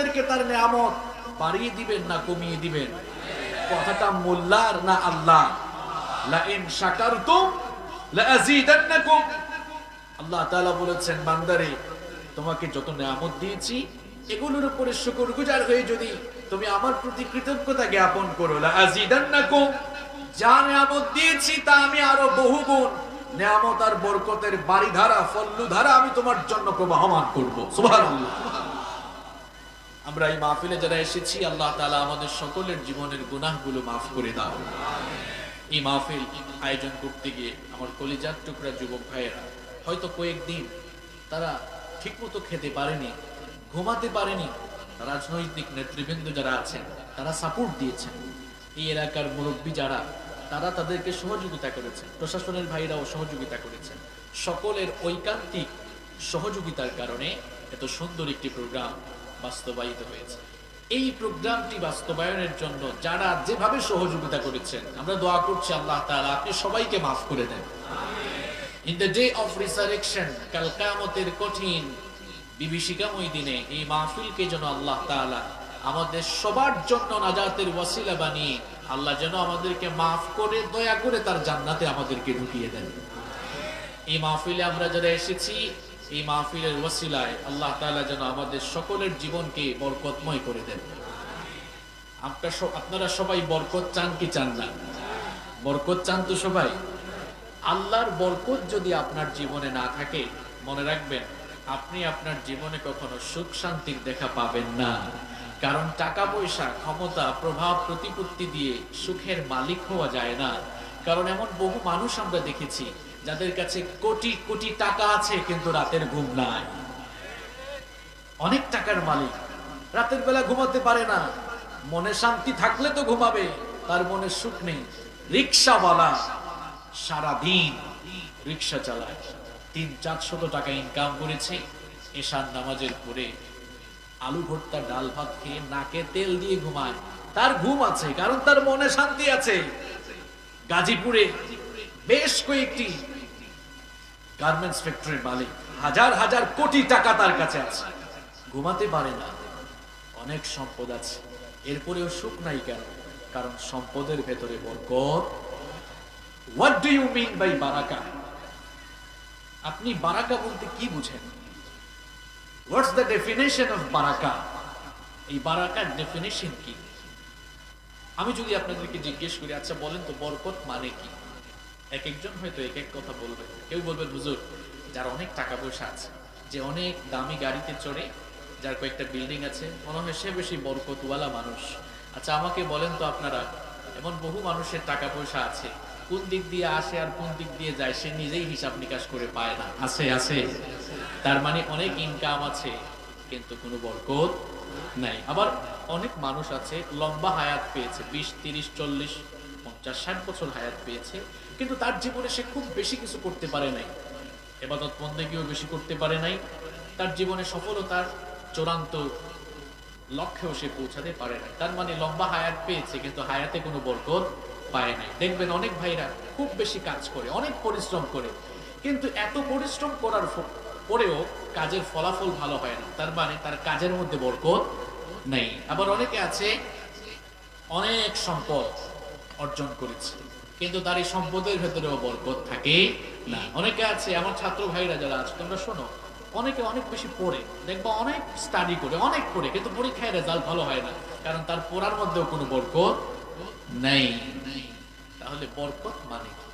আমাদেরকে তার নিয়ামত বাড়িয়ে দিবেন না কমিয়ে দিবেন? কথাটা মোল্লার না আল্লাহ? লা ইন শাকারতুম লা আযীদান্নাকুম। আল্লাহ তাআলা বলেছেন, বান্দারে তোমাকে যত নিয়ামত দিয়েছি এগুলোর উপরে শুকরগুজার হয়ে যদি তুমি আমার প্রতি কৃতজ্ঞতা জ্ঞাপন করো, লা আযীদান্নাকুম, যা নিয়ামত দিয়েছি তা আমি আরো বহুগুণ নিয়ামত আর বরকতের বাড়িধারা ফল্লুধারা আমি তোমার জন্য প্রবাহমান করব। সুবহানাল্লাহ। আমরা এই মাহফিলে যারা এসেছি, আল্লাহ তাআলা আমাদের সকলের জীবনের গুনাহগুলো মাফ করে দাও। এই মাহফিল আয়োজন করতে গিয়ে আমার কলিজার টুকরা যুবক ভাইয়েরা হয়তো কয়েকদিন তারা ঠিকমতো খেতে পারেনি, ঘুমাতে পারেনি। রাজনৈতিক নেতৃবৃন্দ যারা আছেন তারা সাপোর্ট দিয়েছেন, এই এলাকার মুরব্বী যারা তারা তাদেরকে সহযোগিতা করেছেন, প্রশাসনের ভাইরাও সহযোগিতা করেছেন। সকলের ঐকান্তিক সহযোগিতার কারণে এত সুন্দর একটি প্রোগ্রাম বাস্তবায়িত হয়েছে। এই প্রোগ্রামটি বাস্তবায়নের জন্য যারা যেভাবে সহযোগিতা করেছেন, আমরা দোয়া করছি আল্লাহ তাআলা আপনি সবাইকে মাফ করে দেন। In the day of resurrection, কাল কিয়ামতের কঠিন বিভীষিকাময় দিনে এই মাহফিলকে যেন আল্লাহ তাআলা আমাদের সবার জন্য নাজাতের ওয়াসিলা বানিয়ে আল্লাহ যেন আমাদেরকে মাফ করে দয়া করে তার জান্নাতে আমাদেরকে ঢুকিয়ে দেন। এই মাহফিলে আমরা যারা এসেছি, এই মাহফিলের ওয়াসিলায় আল্লাহ তাআলা যেন আমাদের সকলের জীবনকে বরকতময় করে দেন। আপনারা সবাই বরকত চান কি চান না? বরকত চান তো সবাই? আল্লাহর বরকত যদি আপনার জীবনে না থাকে, মনে রাখবেন আপনি আপনার জীবনে কখনো সুখ শান্তির দেখা পাবেন না। কারণ টাকা পয়সা, ক্ষমতা, প্রভাব, প্রতিপত্তি দিয়ে সুখের মালিক হওয়া যায় না। কারণ এমন বহু মানুষ আমরা দেখেছি যাদের কাছে কোটি কোটি টাকা আছে কিন্তু রাতের ঘুম নাই। অনেক টাকার মালিক রাতের বেলা ঘুমাতে পারে না, মনে শান্তি থাকলে তো ঘুমাবে, তার মনে সুখ নেই। রিক্সাওয়ালা সারাদিন রিক্সা চালায়, 300-400 টাকা ইনকাম করেছে, এশার নামাজের পরে আলু ভর্তা ডাল ভাত খেয়ে নাকে তেল দিয়ে ঘুমায়, তার ঘুম আছে কারণ তার মনে শান্তি আছে। গাজীপুরে বেশ কয়েকটি গার্মেন্টস ফ্যাক্টরির মালিক, হাজার হাজার কোটি টাকা তার কাছে আছে, ঘুমাতে পারে না, অনেক সম্পদ আছে, এরপরেও সুখ নাই। কেন? কারণ সম্পদের ভেতরে বরকত। What do you mean by baraka? আপনি বারাকা বলতে কি বুঝেন? What's the definition of baraka? এই বারাকার ডেফিনেশন কি? আমি যদি আপনাদেরকে জিজ্ঞেস করি, আচ্ছা বলেন তো বরকত মানে কি? এক একজন হয়তো এক এক কথা বলবে। কেউ বলবেন হুজুর, যার অনেক টাকা পয়সা আছে, যে অনেক দামি গাড়িতে চড়ে, যার কয়েকটা বিল্ডিং আছে, মনে হয় সে বেশি বরকতওয়ালা মানুষ। আচ্ছা আমাকে বলেন তো আপনারা, এমন বহু মানুষের টাকা পয়সা আছে, কোন দিক দিয়ে আসে আর কোন দিক দিয়ে যায় সে নিজেই হিসাব নিকাশ করে পায় না। আছে আছে, তার মানে অনেক ইনকাম আছে কিন্তু কোনো বরকত নাই। আবার অনেক মানুষ আছে লম্বা হায়াত পেয়েছে, 20, 30, 40, 50, 60 বছর হায়াত পেয়েছে, কিন্তু তার জীবনে সে খুব বেশি কিছু করতে পারে নাই, ইবাদত বন্দেগীও বেশি করতে পারে নাই, তার জীবনে সফলতার চূড়ান্ত লক্ষ্যেও সে পৌঁছাতে পারে নাই। তার মানে লম্বা হায়াত পেয়েছে কিন্তু হায়াতে কোনো বরকত পায় নাই। দেখবেন অনেক ভাইরা খুব বেশি কাজ করে, অনেক পরিশ্রম করে, কিন্তু এত পরিশ্রম করার পরেও কাজের ফলাফল ভালো হয় না, তার মানে তার কাজের মধ্যে বরকত নেই। আবার অনেকে আছে অনেক সম্পদ অর্জন করেছে কিন্তু তার এই সম্পদের ভেতরেও বরকত থাকে না। অনেকে আছে, আমার ছাত্র ভাইরা যারা আছে তোমরা শোনো, অনেকে অনেক বেশি পড়ে, দেখবা অনেক স্টাডি করে, অনেক পড়ে, কিন্তু পরীক্ষায় রেজাল্ট ভালো হয় না, কারণ তার পড়ার মধ্যেও কোনো বরকত নেই। তাহলে বরকত মানে কি?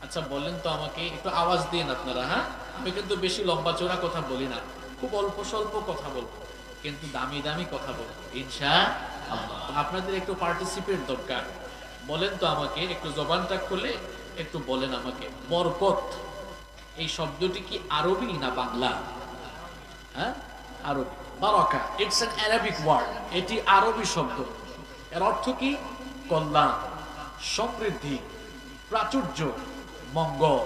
আচ্ছা বলেন তো আমাকে, একটু আওয়াজ দিন আপনারা। হ্যাঁ, আমি কিন্তু বেশি লম্বা চোরা কথা বলি না, খুব অল্প স্বল্প কথা বলবো, কিন্তু দামি দামি কথা বলবো ইনশাআল্লাহ। আপনাদের একটু পার্টিসিপেট দরকার। বলেন তো আমাকে, একটু জবানটা খুলে একটু বলেন আমাকে, বরকত এই শব্দটি কি আরবি না বাংলা? হ্যাঁ, আরবি। বারাকা, ইটস অ্যান অ্যারাবিক ওয়ার্ড, এটি আরবি শব্দ। এর অর্থ কি? কল্যাণ, সমৃদ্ধি, প্রাচুর্য, মঙ্গল।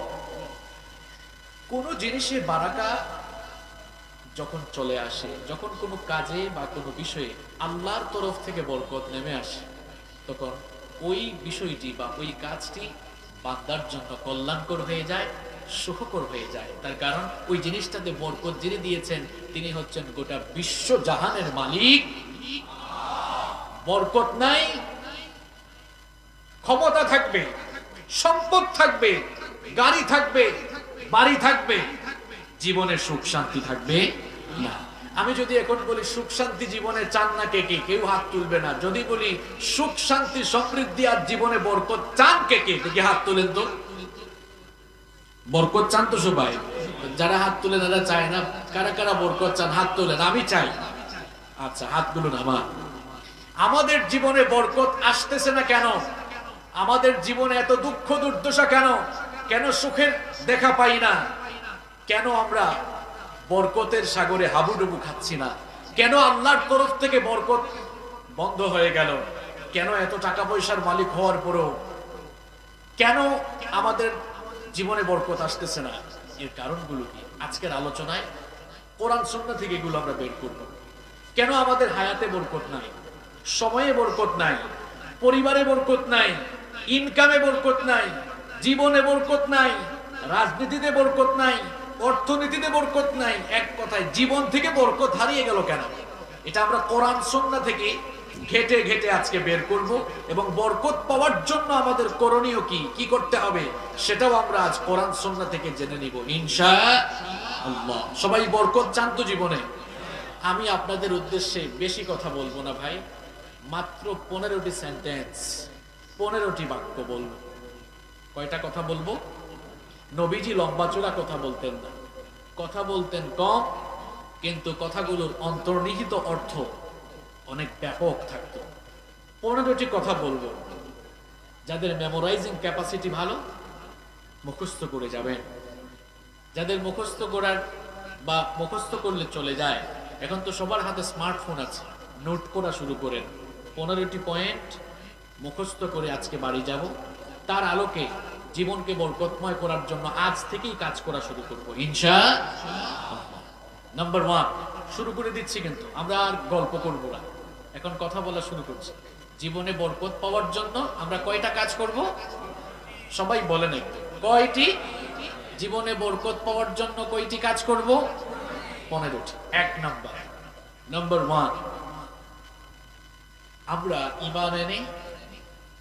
কোন জিনিসে বারাকা যখন চলে আসে, যখন কোনো কাজে বা কোনো বিষয়ে আল্লাহর তরফ থেকে বরকত নেমে আসে, তখন ওই বিষয়টি বা ওই কাজটি বান্দার জন্য কল্যাণকর হয়ে যায়, সুখকর হয়ে যায়। তার কারণ ওই জিনিসটাতে বরকত যিনি দিয়েছেন তিনি হচ্ছেন গোটা বিশ্ব জাহানের মালিক বরকত নাই, ক্ষমতা থাকবে, সম্পদ থাকবে, গাড়ি থাকবে, বাড়ি থাকবে, জীবনে সুখ শান্তি থাকবে না। আমি যদি এখন বলি সুখ শান্তি জীবনে চান না কে কে, কেউ হাত তুলবে না। যদি বলি সুখ শান্তি সমৃদ্ধি আর জীবনে বরকত চান কে কে, দেখি হাত তুলেন তো। বরকত চান তো সবাই? যারা হাত তুলে তারা চায় না, কারা কারা বরকত চান হাত তোলেন। আমি চাই। আচ্ছা, হাতগুলো নামা। আমাদের জীবনে বরকত আসতেছে না কেন? আমাদের জীবনে এত দুঃখ দুর্দশা কেন? কেন সুখের দেখা পাই না? কেন আমরা বরকতের সাগরে হাবুডুবু খাচ্ছি না? কেন আল্লাহর তরফ থেকে বরকত বন্ধ হয়ে গেল? কেন এত টাকা পয়সার মালিক হওয়ার পরও কেন আমাদের জীবনে বরকত আসতেছে না? এর কারণগুলো কি? আজকের আলোচনায় কোরআন সুন্নাহ থেকে এগুলো আমরা বের করব। কেন আমাদের হায়াতে বরকত নাই, সময়ে বরকত নাই, পরিবারে বরকত নাই, ইনকামে বরকত নাই, জীবনে বরকত নাই, রাজনীতিতে বরকত নাই, অর্থনীতিতে বরকত নাই, এক কথায় জীবন থেকে বরকত হারিয়ে গেল কেন? এটা আমরা কোরআন সুন্নাহ থেকে ঘেটে ঘেটে আজকে বের করব এবং বরকত পাওয়ার জন্য আমাদের করণীয় কি কি করতে হবে সেটাও আমরা আজ কোরআন সুন্নাহ থেকে জেনে নিব ইনশাআল্লাহ। সবাই বরকত চান তো জীবনে? আমি আপনাদের উদ্দেশ্যে বেশি কথা বলবো না ভাই, মাত্র 15টি সেন্টেন্স, 15টি বাক্য বলবো। কয়টা কথা বলবো? নবীজি লম্বা চূড়া কথা বলতেন না, কথা বলতেন কম, কিন্তু কথাগুলোর অন্তর্নিহিত অর্থ অনেক ব্যাপক থাকতো। 15টি কথা বলবো। যাদের মেমোরাইজিং ক্যাপাসিটি ভালো, মুখস্থ করে যাবেন। যাদের মুখস্থ করার বা মুখস্থ করলে চলে যায়, এখন তো সবার হাতে স্মার্টফোন আছে, নোট করা শুরু করেন। 15টি পয়েন্ট মুখস্থ করে আজকে বাড়ি যাব। তার আলোকে জীবনকে বরকতময় করার জন্য আজ থেকেই কাজ করা শুরু করব ইনশাআল্লাহ। নাম্বার 1 শুরু করে দিচ্ছি, কিন্তু আমরা আর গল্প করব না, এখন কথা বলা শুরু করছি। জীবনে বরকত পাওয়ার জন্য আমরা কয়টা কাজ করব? সবাই বলেন একটু, কয়টি? জীবনে বরকত পাওয়ার জন্য কয়টি কাজ করব? 15টি। 1 নাম্বার 1, আমরা ঈমান এনে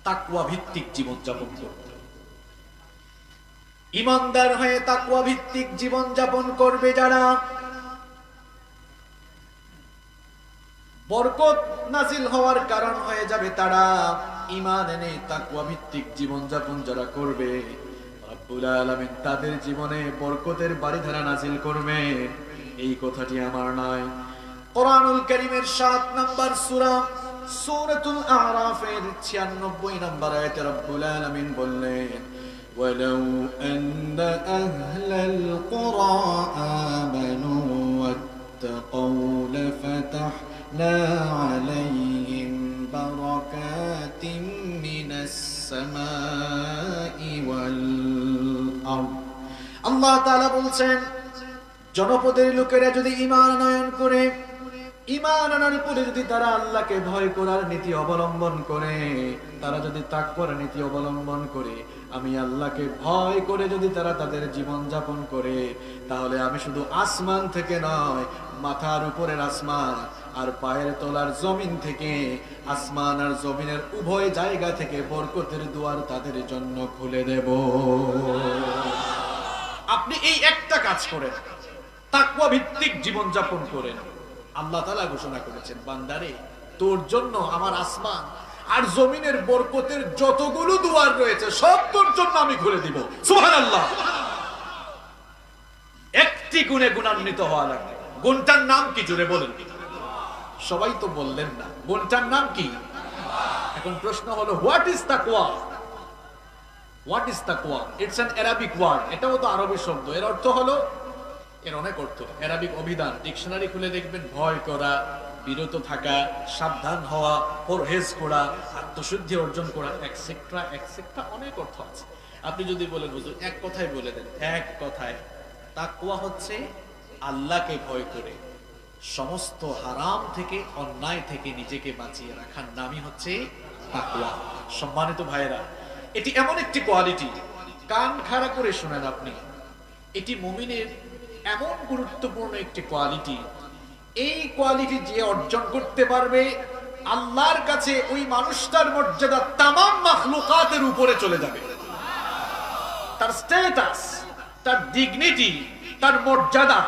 তাকওয়া ভিত্তিক জীবন যাপন করব। ঈমানদার হয়ে তাকওয়া ভিত্তিক জীবন যাপন করবে যারা, বরকত নাজিল হওয়ার কারণ হয়ে যাবে তারা। ঈমান এনে তাকওয়া ভিত্তিক জীবন যাপন যারা করবে, রব্বুল আলামিন তাদের জীবনে বরকতের বাড়িধারা নাজিল করবে। এই কথাটি আমার নয়, কোরআনুল কারীমের 7 নম্বর সূরা সূরাতুল আরাফের 96 নম্বর আয়াতে রব্বুল আলামিন বললেন, ওয়ালাউ আন্না আহলাল কুরা আমানু ওয়াত্তাকাউ লাফাতাহনা আলাইহিম বারাকাতিম মিনাস সামাই ওয়াল আরদ। আল্লাহ তাআলা বলছেন, জনপদের লোকেরা যদি ঈমান আনয়ন করে, ঈমান আনার পরে যদি তারা আল্লাহকে ভয় করার নীতি অবলম্বন করে, তারা যদি তাকওয়ার নীতি অবলম্বন করে, আমি আল্লাহকে ভয় করে যদি তারা তাদের জীবন যাপন করে, তাহলে আমি শুধু আসমান থেকে নয়, মাথার উপরের আসমান আর পায়ের তলার জমিন থেকে, আসমান আর জমিনের উভয় জায়গা থেকে বরকতের দুয়ার তাদের জন্য খুলে দেব। আপনি এই একটা কাজ করেন, তাকওয়া ভিত্তিক জীবন যাপন করেন। আল্লাহ তাআলা ঘোষণা করেছেন, বান্দারে তোর জন্য আমার আসমান আর জমিনের বরকতের যতগুলো দুয়ার রয়েছে সব তোর জন্য আমি খুলে দিব। সুবহানাল্লাহ। একটি গুণে গুণান্বিত হওয়া লাগবে। গুণটার নাম কি জোরে বলেন? সবাই তো বললেন না। গুণটার নাম কি? এখন প্রশ্ন হলো, হোয়াট ইজ তাকওয়া? হোয়াট ইজ তাকওয়া? It's an Arabic word. এটাও তো আরবি শব্দ। এর অর্থ হলো, এর অনেক অর্থ। অ্যারাবিক অভিধান ডিকশনারি খুলে দেখবেন, ভয় করা, বিরত থাকা, সাবধান হওয়া, পরহেজ করা, আত্মশুদ্ধি অর্জন করা, এটসেট্রা এটসেট্রা, অনেক অর্থ আছে। আপনি যদি বলেন হুজুর এক কথায় বলে দেন, এক কথায় তাকওয়া হচ্ছে আল্লাহকে ভয় করে সমস্ত হারাম থেকে, অন্যায় থেকে নিজেকে বাঁচিয়ে রাখার নামই হচ্ছে তাকওয়া। সম্মানিত ভাইরা, এটি এমন একটি কোয়ালিটি, কান খাড়া করে শুনেন আপনি, এটি মুমিনের এমন গুরুত্বপূর্ণ একটি কোয়ালিটি। এই কোয়ালিটি যে অর্জন করতে পারবে আল্লাহর কাছে ওই মানুষটার মর্যাদা তামাম মাখলুকাতের উপরে চলে যাবে। তার স্ট্যাটাস, তার ডিগনিটি, তার মর্যাদা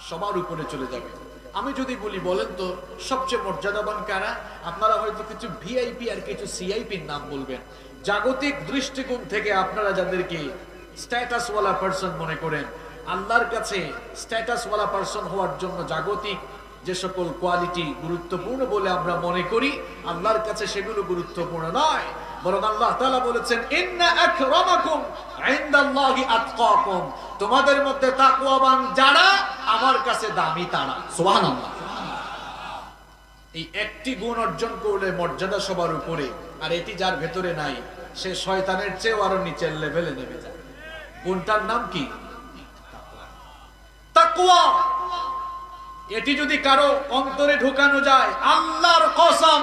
সবার উপরে চলে যাবে। আমি যদি বলি বলেন তো সবচেয়ে মর্যাদাবান কারা, আপনারা হয়তো কিছু ভিআইপি আর কিছু সিআইপির নাম বলবেন। জাগতিক দৃষ্টিকোণ থেকে আপনারা যাদেরকে স্ট্যাটাসওয়ালা পারসন মনে করেন, আল্লাহর কাছে স্ট্যাটাসওয়ালা পারসন হওয়ার জন্য জাগতিক যে সকল কোয়ালিটি গুরুত্বপূর্ণ বলে আমরা মনে করি, আল্লাহর কাছে সেগুলো গুরুত্বপূর্ণ নয়। বরং আল্লাহ তাআলা বলেছেন, ইন্না আকরামাকুম ইনদাল্লাহি আতকাকুম, তোমাদের মধ্যে তাকওয়াবান যারা আমার কাছে দামি তারা। সুবহানাল্লাহ। এই একটি গুণ অর্জন করলে মর্যাদা সবার উপরে, আর এটি যার ভেতরে নাই সে শয়তানের চেয়েও আরো নিচের লেভেলে নেমে যায়। কোনটার নাম কি? তাকওয়া। এটি যদি কারো অন্তরে ঢোকানো যায়, আল্লাহর কসম,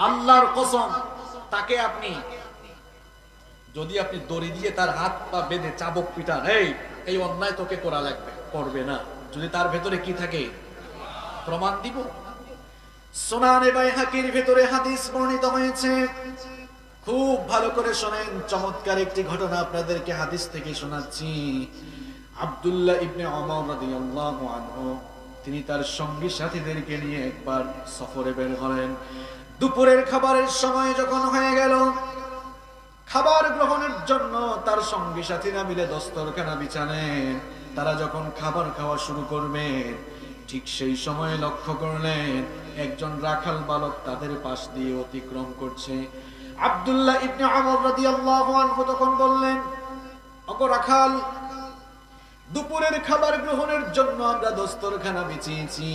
আল্লাহর কসম, তাকে আপনি যদি আপনি দড়ি দিয়ে তার হাত পা বেঁধে চাবুক পিটান, এই অন্যায় তোকে করা লাগবে, করবে না। যদি তার ভেতরে কি থাকে, প্রমাণ দিব। সুনানে বাইহাকির ভেতরে হাদিস বর্ণিত হয়েছে, খুব ভালো করে শোনেন, চমৎকার একটি ঘটনা আপনাদেরকে হাদিস থেকে শোনাচ্ছি। আব্দুল্লাহ ইবনে ওমর রাদিয়াল্লাহু আনহু তিনি তার সঙ্গী সাথীদেরকে নিয়ে একবার সফরে বের হলেন। দুপুরের খাবারের সময় যখন হয়ে গেল, খাবার গ্রহণের জন্য তার সঙ্গী সাথীরা মিলে দস্তরখানা বিছানেন। তারা যখন খাবার খাওয়া শুরু করবেন, ঠিক সেই সময় লক্ষ্য করলেন একজন রাখাল বালক তাদের পাশ দিয়ে অতিক্রম করছে। আব্দুল্লাহ ইবনে ওমর রাদিয়াল্লাহু আনহু তখন বললেন, ওগো রাখাল, দুপুরের খাবার গ্রহণের জন্য আমরা দস্তরখানা বিছিয়েছি,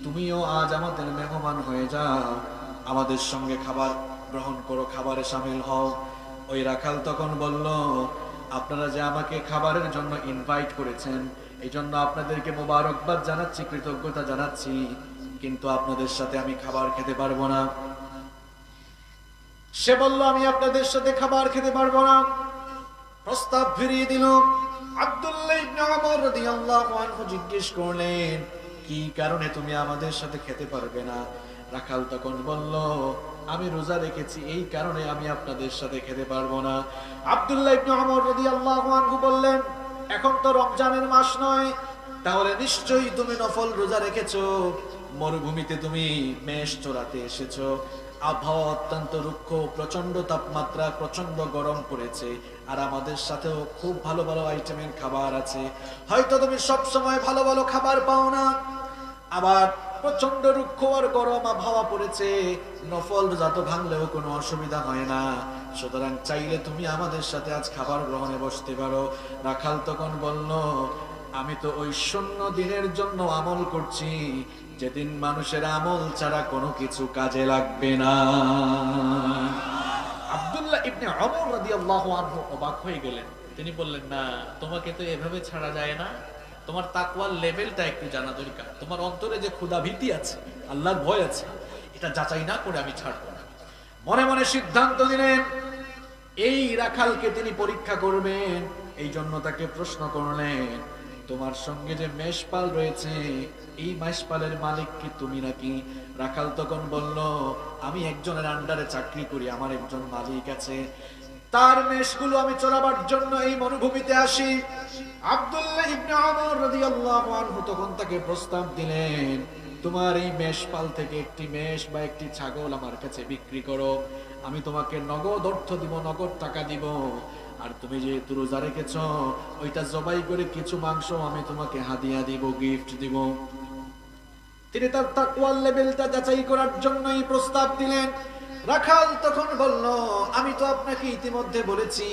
তুমিও আজ আমাদের মেহমান হয়ে যাও, আমাদের সঙ্গে খাবার গ্রহণ করো, খাবারে শামিল হও। ওই রাখাল তখন বলল, আপনারা যে আমাকে খাবারের জন্য ইনভাইট করেছেন, এই জন্য আপনাদেরকে মোবারকবাদ জানাচ্ছি, কৃতজ্ঞতা জানাচ্ছি, কিন্তু আপনাদের সাথে আমি খাবার খেতে পারবো না। সে বলল, আমি আপনাদের সাথে খাবার খেতে পারবো না। প্রস্তাব ফিরিয়ে দিল। আব্দুল্লাহ ইবনে ওমর রাদিয়াল্লাহু আনহু জিজ্ঞেস করলেন, কি কারণে তুমি আমাদের সাথে খেতে পারবে না? রাখাল তখন বলল, আমি রোজা রেখেছি, এই কারণে আমি আপনাদের সাথে খেতে পারবো না। আব্দুল্লাহ ইবনে ওমর রাদিয়াল্লাহু আনহু বললেন, এখন তো রমজানের মাস নয়, তাহলে নিশ্চয়ই তুমি নফল রোজা রেখেছো, মরুভূমিতে তুমি মেষ চড়াতে এসেছো, আবহাওয়া অত্যন্ত রুক্ষ, প্রচন্ড তাপমাত্রা, প্রচন্ড গরম পড়েছে, আর আমাদের সাথেও খুব ভালো ভালো আইটেমের খাবার আছে। হয়তো তুমি সব সময় ভালো ভালো খাবার পাও না, আবার প্রচন্ড রুক্ষ আর গরম আবহাওয়া পড়েছে, নফল রোজা তো ভাঙলেও কোনো অসুবিধা হয় না, সুতরাং চাইলে তুমি আমাদের সাথে আজ খাবার গ্রহণে বসতে পারো। রাখাল তখন বলল, আমি তো ওই শূন্য দিনের জন্য আমল করছি, যেদিন মানুষের আমল ছাড়া কোনো কিছু কাজে লাগবে না। আব্দুল্লাহ ইবনে ওমর রাদিয়াল্লাহু আনহু অবাক হয়ে গেলেন। তিনি বললেন, না, তোমাকে তো এভাবে ছাড়া যায় না, তোমার তাকওয়ার লেভেলটা একটু জানা দরকার, তোমার অন্তরে যে ক্ষুধা ভীতি আছে, আল্লাহর ভয় আছে, এটা যাচাই না করে আমি ছাড়বো না। মনে মনে সিদ্ধান্ত নিলেন এই রাখালকে তিনি পরীক্ষা করবেন, এই জন্য তাকে প্রশ্ন করলেন, তোমার সঙ্গে যে মেষপাল রয়েছে, এই মেষপালের মালিক কি তুমি নাকি? রাখাল তখন বলল, আমি একজনের আন্ডারে চাকরি করি, আমার একজন মালিক আছে, তার মেষগুলো আমি চড়াবার জন্য এই মরুভূমিতে আসি। আব্দুল্লাহ ইবনে ওমর রাদিয়াল্লাহু আনহু তখন তাকে প্রস্তাব দিলেন, তোমার এই মেষপাল থেকে একটি মেষ বা একটি ছাগল আমার কাছে বিক্রি করো, আমি তোমাকে নগদ অর্থ দিব, নগদ টাকা দিব, আর তুমি যেহেতু রোজা রেখেছ, ওইটা জবাই করে কিছু মাংস আমি তোমাকে হাদিয়া দিব, গিফট দিব। তিনি তার তাকওয়ার লেভেলটা যাচাই করার জন্য এই প্রস্তাব দিলেন। রাখাল তখন বলল, আমি তো আপনাকে ইতিমধ্যে বলেছি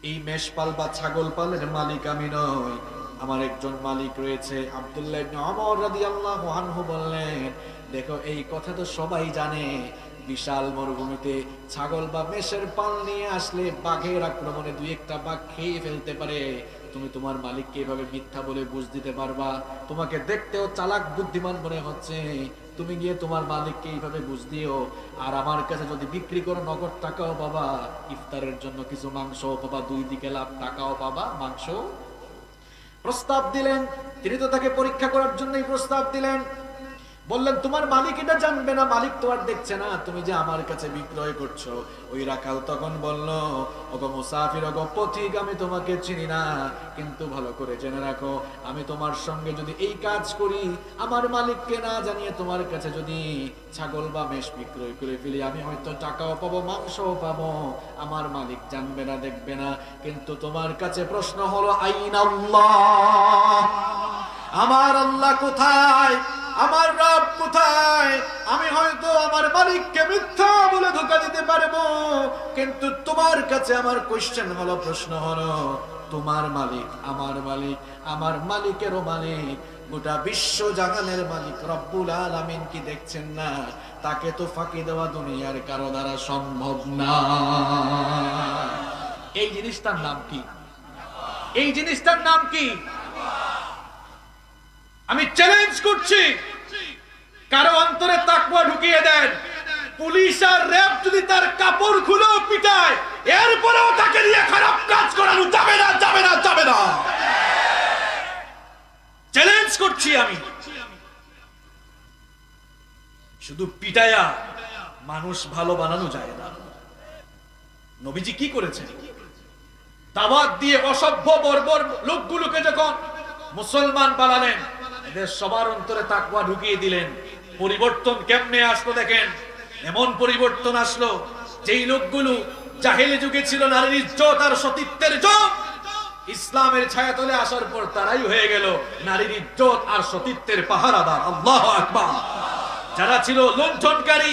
এই মেষপাল বা ছাগল পালের মালিক আমি নই, আমার একজন মালিক রয়েছে। আব্দুল্লাহ ইবনে ওমর রাদিয়াল্লাহু আনহু বললেন, দেখো এই কথা তো সবাই জানে, বিশাল মরুভূমিতে ছাগল বা মেষের পাল নিয়ে আসলে বাঘের আক্রমণে দুই একটা বাঘ খেয়ে ফেলতে পারে, তুমি তোমার মালিককে এভাবে মিথ্যা বলে বুঝ দিতে পারবা? তোমাকে দেখতেও চালাক বুদ্ধিমান মনে হচ্ছে, তুমি গিয়ে তোমার মালিককে এইভাবে বুঝ দিও, আর আমার কাছে যদি বিক্রি করো নগদ টাকাও পাবা, ইফতারের জন্য কিছু মাংসও পাবা, দুই দিকে লাভ, টাকাও পাবা, মাংস। প্রস্তাব দিলেন, তিনি তো তাকে পরীক্ষা করার জন্যই প্রস্তাব দিলেন। বললেন তোমার মালিক এটা জানবে না? মালিক তো আর দেখছে না তুমি যে আমার কাছে বিক্রয় করছো। ওই রাখাল তখন বলল, ওগো মুসাফির, ওগো পথিক, আমি তোমাকে চিনি না, কিন্তু ভালো করে জেনে রাখো, আমি তোমার সঙ্গে যদি এই কাজ করি, আমার মালিককে না জানিয়ে তোমার কাছে যদি ছাগল বা মেষ বিক্রয় করে ফেলি, আমি হয়তো টাকাও পাবো, মাংসও পাবো, আমার মালিক জানবে না, দেখবে না। কিন্তু তোমার কাছে প্রশ্ন হলো, আইনাল্লাহ, আমার আল্লাহ কোথায়, আমার রব কোথায়? আমি হয়তো আমার মালিককে মিথ্যা বলে ধোঁকা দিতে পারবো, কিন্তু তোমার কাছে আমার কোশ্চেন হলো, প্রশ্ন হলো, তোমার মালিক, আমার মালিক, আমার মালিকেরও মালিক, গোটা বিশ্ব জাহানের মালিক রব্বুল আলামিন কি দেখছেন না? তাকে তো ফাঁকি দেওয়া দুনিয়ার কারো দ্বারা সম্ভব না। এই জিনিসটার নাম কি? এই জিনিসটার নাম কি? আমি চ্যালেঞ্জ করছি, কারো অন্তরে তাকওয়া ঢুকিয়ে দেন, পুলিশ আর র‍্যাব যদি তার কাপড় খুলেও পিটায়, এরপরেও তাকে নিয়ে খারাপ কাজ করানো যাবে না, যাবে না, যাবে না। চ্যালেঞ্জ করছি আমি। শুধু পিটায়া মানুষ ভালো বানানো যায় না। নবীজি কি করেছেন? দাওয়াত দিয়ে অসভ্য বর্বর লোকগুলোকে যখন মুসলমান বানালেন, এদের সবার অন্তরে তাকওয়া ঢুকিয়ে দিলেন। পরিবর্তন কেমনে আসলো দেখেন। এমন পরিবর্তন আসলো, যেই লোকগুলো জাহেলি যুগে ছিল নারীর ইজ্জত আর সতীত্বের যুগ, ইসলামের ছায়াতলে আসার পর তারাই হয়ে গেল নারীর ইজ্জত আর সতীত্বের পাহারাদার। আল্লাহু আকবার। যারা ছিল লুণ্ঠনকারী,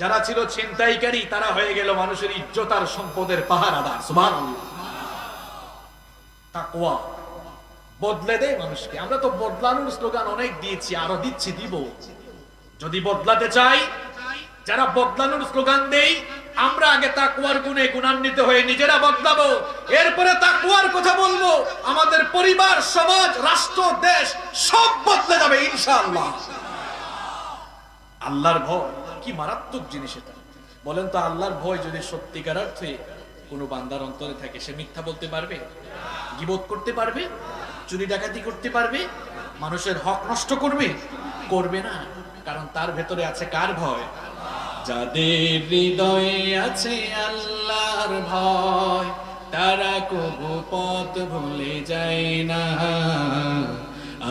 যারা ছিল ছিনতাইকারী, তারা হয়ে গেল মানুষের ইজ্জত আর সম্পদের পাহারাদার। সুবহানাল্লাহ। তাকওয়া বদলে দেয় মানুষকে। আমরা তো বদলানোর স্লোগান অনেক দিয়েছি, আরো দিচ্ছি, দিব। যদি বদলাতে চাই, যারা বদলানোর স্লোগান দেই, আমরা আগে তাকওয়ার গুণে গুণান্বিত হয়ে নিজেরা বদলাবো, এরপরে তাকওয়ার কথা বলবো। আমাদের পরিবার, সমাজ, রাষ্ট্র, দেশ সব বদলে যাবে ইনশাআল্লাহ। আল্লাহর ভয় কি মারাত্মক জিনিস এটা। বলেন তো, আল্লাহর ভয় যদি সত্যিকার অর্থে কোনো বান্দার অন্তরে থাকে, সে মিথ্যা বলতে পারবে? গীবত করতে পারবে? চুরি ডাকাতি করতে পারবে? মানুষের হক নষ্ট করবে? করবে না। কারণ তার ভেতরে আছে কার ভয়? যাদের হৃদয়ে আছে আল্লাহর ভয়, তারা কবু পথ ভুলে যায় না।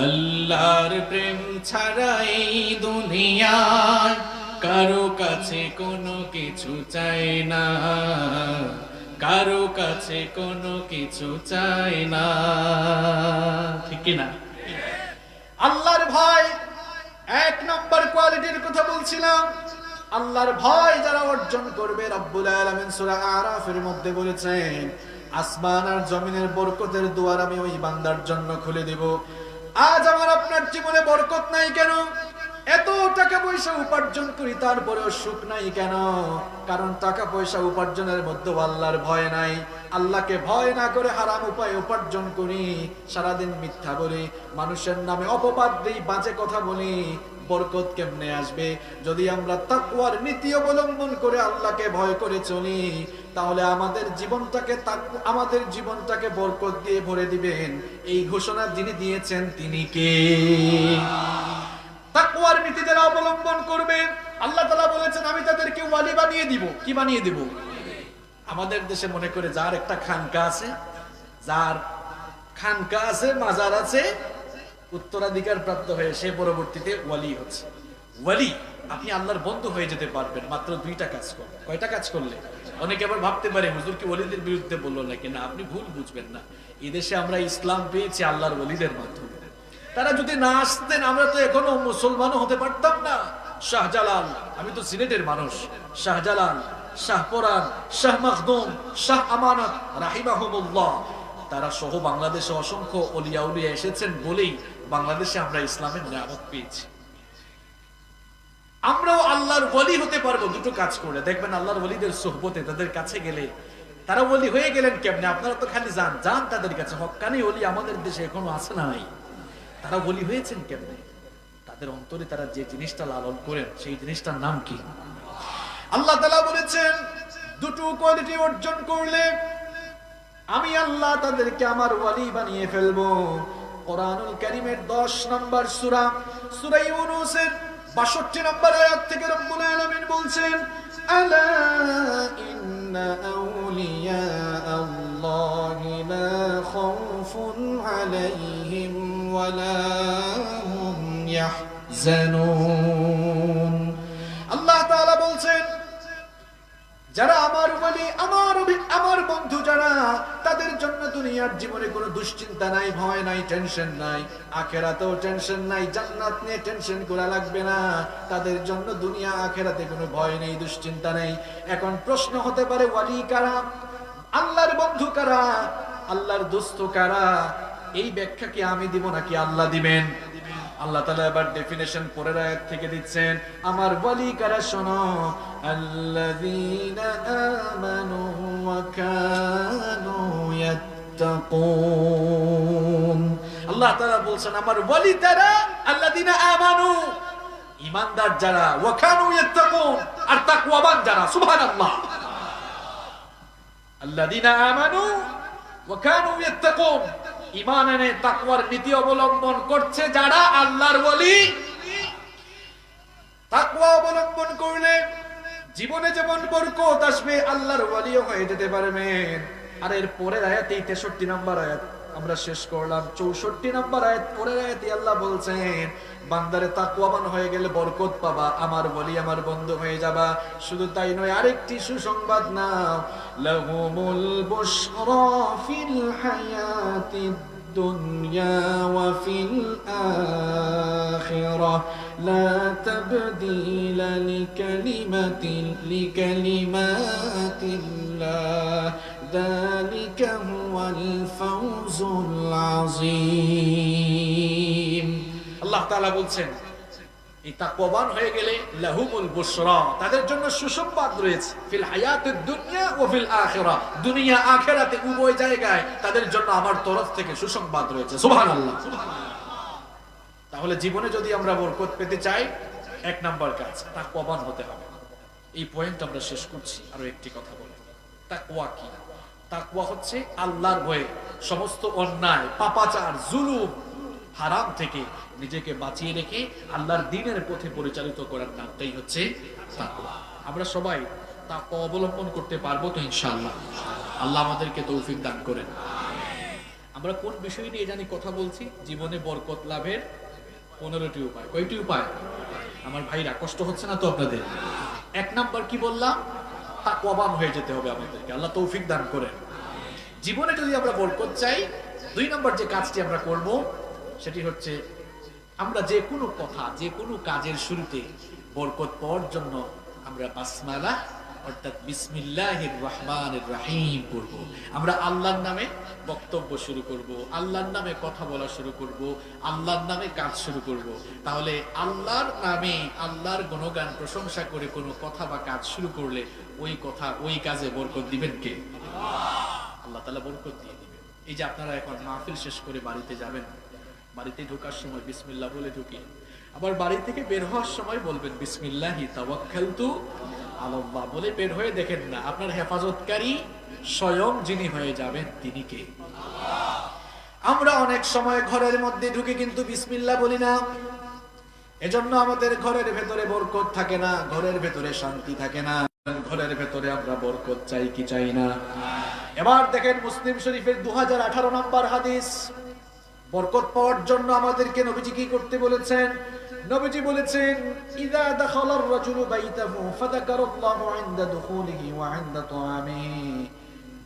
আল্লাহর প্রেম ছাড়া এই দুনিয়ায় কারো কাছে কোনো কিছু চাই না, কারো কাছে কোনো কিছু চাই না। ঠিক কি না? আল্লাহর ভয় এক নম্বর কোয়ালিটির কথা বলছিলাম। আল্লাহর ভয় যারা অর্জন করবে, রব্বুল আলামিন সূরা আরাফের মধ্যে বলেছেন, আসমান আর জমিনের বরকতের দুয়ার আমি ওই বান্দার জন্য খুলে দেব। আজ আমার আপনার জীবনে বরকত নাই কেন? এত টাকা পয়সা উপার্জন করি, তারপরেও সুখ নাই কেন? কারণ টাকা পয়সা উপার্জনের মধ্যে আল্লাহর ভয় নাই। আল্লাহকে ভয় না করে হারাম উপায়ে উপার্জন করি, সারাদিন মিথ্যা বলি, মানুষের নামে অপবাদ দিই, বাজে কথা বলি, বরকত কেমনে আসবে? যদি আমরা তাকওয়ার নীতি অবলম্বন করে আল্লাহকে ভয় করে চলি, তাহলে আমাদের জীবনটাকে বরকত দিয়ে ভরে দিবেন। এই ঘোষণা যিনি দিয়েছেন তিনি কে? তাকওয়ার নীতি যারা অবলম্বন করবে, আল্লাহ তাআলা বলেছেন আমি তাদেরকে ওয়ালি বানিয়ে দিব। কি বানিয়ে দিব? আমাদের দেশে মনে করে যার একটা খানকা আছে, যার খানকা আছে, মাজার আছে, উত্তরাধিকার প্রাপ্ত হয়ে সে পরবর্তীতে ওয়ালি হচ্ছে। ওয়ালি, আপনি আল্লাহর বন্ধু হয়ে যেতে পারবেন মাত্র দুইটা কাজ করলে। কয়টা কাজ করলে? অনেকে আবার ভাবতে পারে হুজুর কি ওয়ালিদের বিরুদ্ধে বললো নাকি? না, আপনি ভুল বুঝবেন না। এই দেশে আমরা ইসলাম পেয়েছি আল্লাহর ওয়ালিদের মাধ্যমে। তারা যদি না আসতেন, আমরা তো এখনো মুসলমানও হতে পারতাম না। শাহজালাল, আমি তো সিলেটের মানুষ, শাহজালাল, শাহপরান, শাহ মখদুম, শাহ আমানত রাহিমাহুমুল্লাহ, তারা সহ বাংলাদেশে অসংখ্য ওলিয়া উলিয়া এসেছেন বলেই বাংলাদেশে আমরা ইসলামের নিয়ামত পেয়েছি। আমরাও আল্লাহর ওলি হতে পারবো দুটো কাজ করে। দেখবেন আল্লাহর ওলিদের সোহবতে, তাদের কাছে গেলে তারা ওলি হয়ে গেলেন কেমনে? আপনারা তো খালি যান তাদের কাছে। হক্কানি ওলি আমাদের দেশে এখনো আছে না নাই? তারা ওলি হয়েছেন কেমনে? তাদের অন্তরে তারা যে জিনিসটা লালন করেন, সেই জিনিসটার নাম কি? আল্লাহ তাআলা বলেছেন, দুটো কোয়ালিটি অর্জন করলে আমি আল্লাহ তাদেরকে আমার ওয়ালি বানিয়ে ফেলবো। কোরআনুল কারীমের 10 নম্বর সূরা সূরা ইউনূসের 62 নম্বর আয়াত থেকে রব্বুল আলামিন বলছেন, আলা ইন্না আউলিয়া আল্লাহি লা খাউফুন আলাইহিম ওয়া লা হুম ইয়াহজানুন। আল্লাহ তাআলা বলছেন, যারা আমার ওলি, আমার বন্ধু যারা, তাদের জন্য দুনিয়ার জীবনে কোনো দুশ্চিন্তা নাই, ভয় নাই, টেনশন নাই, আখিরাতেও টেনশন নাই, জান্নাত নিয়ে টেনশন করা লাগবে না। তাদের জন্য দুনিয়া আখিরাতে কোনো ভয় নেই, দুশ্চিন্তা নেই। এখন প্রশ্ন হতে পারে, ওয়ালি কারা, আল্লাহর বন্ধু কারা, আল্লাহর দোস্ত কারা? এই ব্যাখ্যা কি আমি দিব নাকি আল্লাহ দিবেন? আল্লাহ তাআলা এবার ডেফিনিশন পরের আয়াত থেকে দিচ্ছেন, আমার ওয়ালি কারা শোনো, আল্লাযীনা আমানু ওয়া কানু ইয়াত্তাকুন। আল্লাহ তাআলা বলছেন, আমার ওয়ালি তারা আল্লাযীনা আমানু, ঈমানদার যারা, ওয়া কানু ইয়াত্তাকুন, আর তাকওয়াবান যারা। সুবহানাল্লাহ। আল্লাযীনা আমানু ওয়া কানু ইয়াত্তাকুন, ঈমান এনে তাকওয়ার নীতি অবলম্বন করছে যারা আল্লাহর ওলি। তাকওয়া অবলম্বন করলে জীবনে যেমন বরকত আসবে, আল্লাহর ওলিও হয়ে যেতে পারবেন। আর এর পরের আয়াতে 63 নম্বর আয়াত আমরা শেষ করলাম, 64 নম্বর আয়াত পরের আয়াতে আল্লাহ বলছেন, বান্দারে তাকওয়াবান হয়ে গেলে বরকত পাবা, আমার ওলি, আমার বন্ধু হয়ে যাবা। শুধু তাই নয়, আরেকটি সুসংবাদ নাও, লাহুমুল বুশরা ফিল হায়াতিদ দুনিয়া ওয়া ফিল আখিরাহ লা তাবদীলা লিকালিমাতিল্লাহ যালিকা হুয়াল ফাওজুল আযীম। আল্লাহ তাআলা বলছেন, এই তাকওয়াবান হয়ে গেলে লাহুমুল বুশরা, তাদের জন্য সুসংবাদ রয়েছে, ফিল হায়াতিদ দুনিয়া ওয়া ফিল আখিরাহ, দুনিয়া আখিরাতে উভয় জায়গায় তাদের জন্য আমার তরফ থেকে সুসংবাদ রয়েছে। সুবহানাল্লাহ। তাহলে জীবনে যদি আমরা বরকত পেতে চাই, 1 নাম্বার কাজ তাকওয়াবান হতে হবে। এই পয়েন্ট আমরা শেষ করছি, আরো একটি কথা বলি। তাকওয়া কি? তাকওয়া হচ্ছে আল্লাহর ভয়ে সমস্ত অন্যায়, পাপাচার, জুলুম, হারাম থেকে নিজেকে বাঁচিয়ে রেখে আল্লাহর দ্বীনের পথে পরিচালিত করার নামটাই হচ্ছে তাকওয়া। আমরা সবাই তাকওয়া অবলম্বন করতে পারবো তো ইনশাআল্লাহ? আল্লাহ আমাদেরকে তৌফিক দান করেন। আমরা কোন বিষয় নিয়ে জানি কথা বলছি? জীবনে বরকত লাভের 15টি উপায়। কয়টি উপায়? আমার ভাইরা কষ্ট হচ্ছে না তো আপনাদের? 1 নাম্বার কি বললাম? তাকওয়াবান হয়ে যেতে হবে আমাদেরকে। আল্লাহ তৌফিক দান করেন। জীবনে যদি আমরা বরকত চাই, 2 নাম্বার যে কাজটি আমরা করব সেটি হচ্ছে, আমরা যে কোনো কথা, যে কোনো কাজের শুরুতে বরকত পাওয়ার জন্য আমরা বাসমালা অর্থাৎ বিসমিল্লাহির রহমানির রহিম করব। আমরা আল্লাহর নামে বক্তব্য শুরু করব, আল্লাহর নামে কথা বলা শুরু করব, আল্লাহর নামে কাজ শুরু করব। তাহলে আল্লাহর নামে আল্লাহর গুণগান প্রশংসা করে কোনো কথা বা কাজ শুরু করলে ওই কথা, ওই কাজে বরকত দিবেন কে? আল্লাহ তাআলা বরকত দিয়ে দিবেন। এই যে আপনারা এখন মাহফিল শেষ করে বাড়িতে যাবেন, বাড়িতে ঢোকার সময় বিসমিল্লাহ বলে ঢুকি, আবার বাড়ি থেকে বের হওয়ার সময় বলবেন বিসমিল্লাহি তাওয়াক্কালতু আলাল্লাহ বলে বের হয়ে দেখেন না আপনার হেফাজতকারী স্বয়ং যিনি হয়ে যাবেন তিনি কে? আমরা অনেক সময় ঘরের মধ্যে ঢুকে কিন্তু বিসমিল্লাহ বলি না, এজন্য আমাদের ঘরের ভেতরে বরকত থাকে না, ঘরের ভেতরে শান্তি থাকে না। ঘরের ভেতরে আমরা বরকত চাই কি চাই না? এবার দেখেন মুসলিম শরীফের 2018 নম্বর হাদিস। বরকত পাওয়ার জন্য আমাদেরকে নবীজি কি করতে বলেছেন? নবীজি বলেছেন, ইযা দাখালার রাজুলু বাইতাহু ফাযাকারাল্লাহু ইনদা দুখুলিহি ওয়া ইনদা তুআমিহি,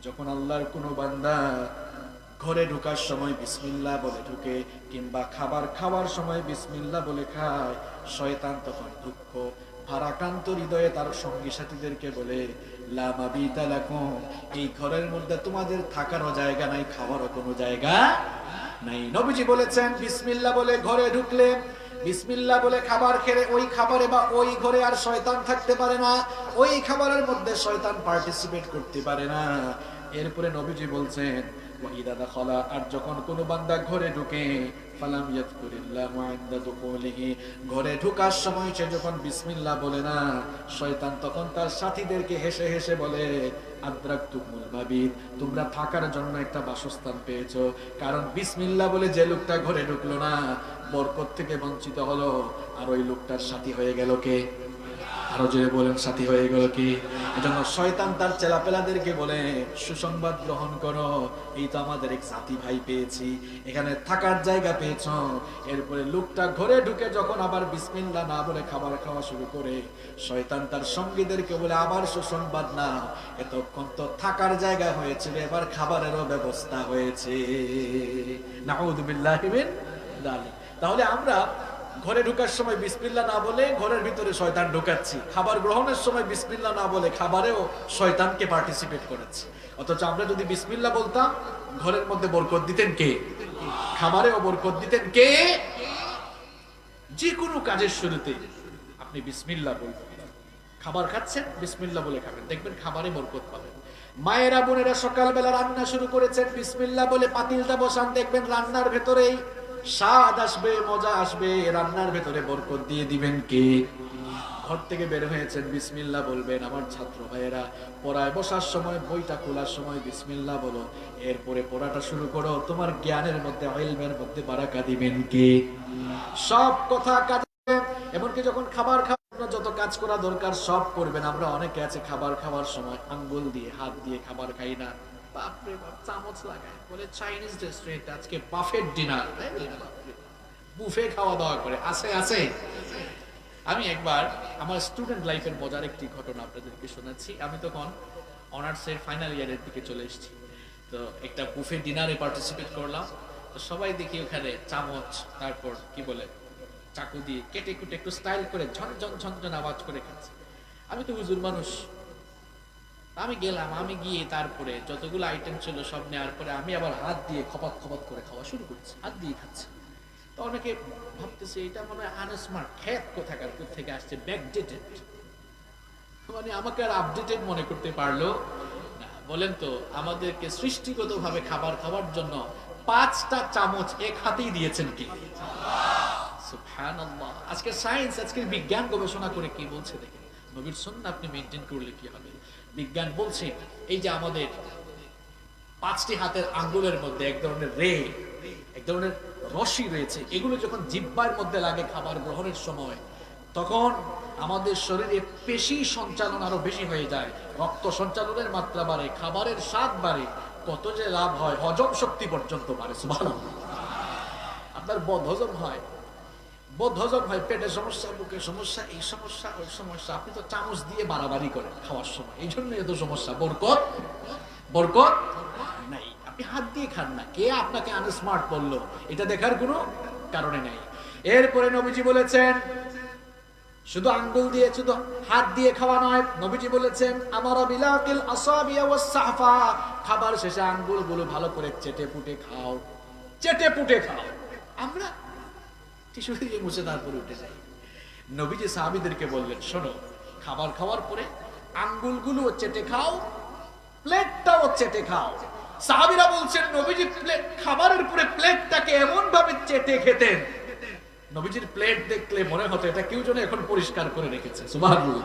যখন আল্লাহর কোনো বান্দা ঘরে ঢোকার সময় বিসমিল্লাহ বলে ঢুকে, কিংবা খাবার খাওয়ার সময় বিসমিল্লাহ বলে খায়, শয়তান তখন দুঃখ ভারাক্রান্ত হৃদয়ে তার সঙ্গী সাথীদেরকে বলে, লা মাবিতা লাকুম, এই ঘরের মধ্যে তোমাদের থাকারও জায়গা নাই, খাওয়ারও কোনো জায়গা নাই। নবীজি বলেছেন, বিসমিল্লাহ বলে ঘরে ঢুকলে, বিসমিল্লাহ বলে খাবার খেলে, ওই খাবারে বা ওই ঘরে আর শয়তান থাকতে পারে না, ওই খাবারের মধ্যে শয়তান পার্টিসিপেট করতে পারে না। এরপরে নবীজি বলছেন, ওয়াইদা দাখালা, আর যখন কোনো বান্দা ঘরে ঢুকে, ফালাম ইয়াযকুরিল্লাহু ইনদা দুখুলিহি, ঘরে ঢোকার সময় সে যখন বিসমিল্লাহ বলে না, শয়তান তখন তার সাথীদেরকে হেসে হেসে বলে, আদরাকতুমুল মাবিত, তোমরা থাকার জন্য একটা বাসস্থান পেয়েছো। কারণ বিসমিল্লাহ বলে যে লোকটা ঘরে ঢুকলো না, বরকত থেকে বঞ্চিত হলো। আর ওই লোকটার সাথী হয়ে গেল কে? আরো জোরে বলেন, সাথী হয়ে গেল কি? এজন্য শয়তান তার চেলাপেলাদেরকে বলে, সুসংবাদ গ্রহণ করো, এই তো আমাদের এক সাথী ভাই পেয়েছি, এখানে থাকার জায়গা পেয়েছ। এরপরে লোকটা ঘরে ঢুকে যখন আবার বিসমিল্লাহ না বলে খাবার খাওয়া শুরু করে, শয়তান তার সঙ্গীদেরকে বলে, আবার সুসংবাদ না, এতক্ষণ তো থাকার জায়গা হয়েছে, এবার খাবারেরও ব্যবস্থা হয়েছে। নাউযুবিল্লাহি মিন যালিক। তাহলে আমরা ঘরে ঢোকার সময় বিসমিল্লাহ না বলে ঘরের ভিতরে শয়তান ঢোকাচ্ছি, খাবার গ্রহণের সময় বিসমিল্লাহ না বলে খাবারেও শয়তানকে পার্টিসিপেট করেছি। অথচ আমরা যদি বিসমিল্লাহ বলতাম, ঘরের মধ্যে বরকত দিতেন কে? খাবারেও বরকত দিতেন কে? যে কোনো কাজের শুরুতে আপনি বিসমিল্লাহ বলবেন। খাবার খাচ্ছেন, বিসমিল্লাহ বলে খাবেন, দেখবেন খাবারে বরকত পাবেন। মায়েরা বোনেরা সকালবেলা রান্না শুরু করেছেন, বিসমিল্লাহ বলে পাতিলটা বসান, দেখবেন রান্নার ভেতরেই স্বাদ আসবে, মজা আসবে, রান্নার ভেতরে বরকত দিয়ে দিবেন কে? ঘর থেকে বের হয়েছেন, বিসমিল্লাহ বলবেন। আমার ছাত্র ভাইয়েরা, পড়ায় বসার সময়, বইটা খোলার সময় বিসমিল্লাহ বলো, এরপরে পড়াটা শুরু করো, তোমার জ্ঞানের মধ্যে, ইলমের মধ্যে বারাকা দিবেন কে? সব কথা কাজে, এমনকি যখন খাবার খাওয়ার যত কাজ করা দরকার সব করবেন। আমরা অনেকে আছে খাবার খাওয়ার সময় আঙ্গুল দিয়ে, হাত দিয়ে খাবার খাই না, বাপরে বাপ, চামচ লাগায়, বলে চাইনিজ রেস্টুরেন্ট আজকে বাফেট ডিনার, বুফে খাওয়া দাওয়া করে। আছে আছে। আমি একবার আমার স্টুডেন্ট লাইফের মজার একটি ঘটনা আপনাদেরকে শোনাচ্ছি। আমি তখন অনার্সের ফাইনাল ইয়ারের দিকে চলে এসেছি, তো একটা বুফে ডিনারে পার্টিসিপেট করলাম। তো সবাই দেখি ওখানে চামচ, তারপর কি বলে চাকু দিয়ে কেটে কুটে একটু স্টাইল করে ঝনঝন ঝনঝন আওয়াজ করে খাচ্ছে। আমি তো হুজুর মানুষ, আমি গেলাম, আমি গিয়ে তারপরে যতগুলো আইটেম ছিল সব নেওয়ার পরে আমি আবার হাত দিয়ে খপাত খপাত করে খাওয়া শুরু করছি, হাত দিয়ে খাচ্ছি। তো অনেকে ভাবতেছে এটা মনে হয় আনস্মার্ট, খ্যাত কোথাকার, কোথেকে আসছে, ব্যাকডেটেড, মানে আমাকে আর আপডেটেড মনে করতে পারলো না। বলেন তো, আমাদেরকে সৃষ্টিগতভাবে খাবার খাওয়ার জন্য 5টা চামচ এক হাতেই দিয়েছেন কি? সুবহানাল্লাহ। আজকে সায়েন্স, আজকের বিজ্ঞান গবেষণা করে কি বলছে দেখেন। নবীর সুন্নাহ আপনি মেইনটেইন করলে কি হবে? বিজ্ঞান বলছে এই যে আমাদের 5টি হাতের আঙ্গুলের মধ্যে এক ধরনের এক ধরনের রশি রয়েছে, এগুলো যখন জিহ্বার মধ্যে লাগে খাবার গ্রহণের সময়, তখন আমাদের শরীরে পেশি সঞ্চালন আরো বেশি হয়ে যায়, রক্ত সঞ্চালনের মাত্রা বাড়ে, খাবারের স্বাদ বাড়ে, কত যে লাভ হয়, হজম শক্তি পর্যন্ত বাড়ে। সুবহানাল্লাহ। আপনার বদহজম হয়, পেটের সমস্যা, বুকের সমস্যা, এই সমস্যা, ওই সমস্যা। আপনি তো চামচ দিয়ে বাড়াবাড়ি করেন খাওয়ার সময়, এই জন্য এত সমস্যা। বরকত নাই। আপনি হাত দিয়ে খান না, কে আপনাকে আনস্মার্ট বললো, এটা দেখার কোনো কারণে নাই। এরপরে নবীজি বলেছেন শুধু আঙ্গুল দিয়ে, শুধু হাত দিয়ে খাওয়া নয়, নবীজি বলেছেন আমারা বিলাকিল আসাবিয়া ওয়াস সাহফা, খাবার শেষে আঙ্গুলগুলো ভালো করে চেটে পুটে খাও, চেটে পুটে খাও। আমরা টিস্যু দিয়ে মুছে তারপরে উঠে যাই। নবীজি সাহাবীদেরকে বললেন, শোনো, খাবার খাওয়ার পরে আঙ্গুলগুলো চেটে খাও, প্লেটটাও চেটে খাও। সাহাবীরা বলছেন নবীজি খাবারের পরে প্লেটটাকে এমন ভাবে চেটে খেতেন, নবীজির প্লেট দেখলে মনে হতো এটা কেউ যেন এখন পরিষ্কার করে রেখেছে। সুবহানাল্লাহ।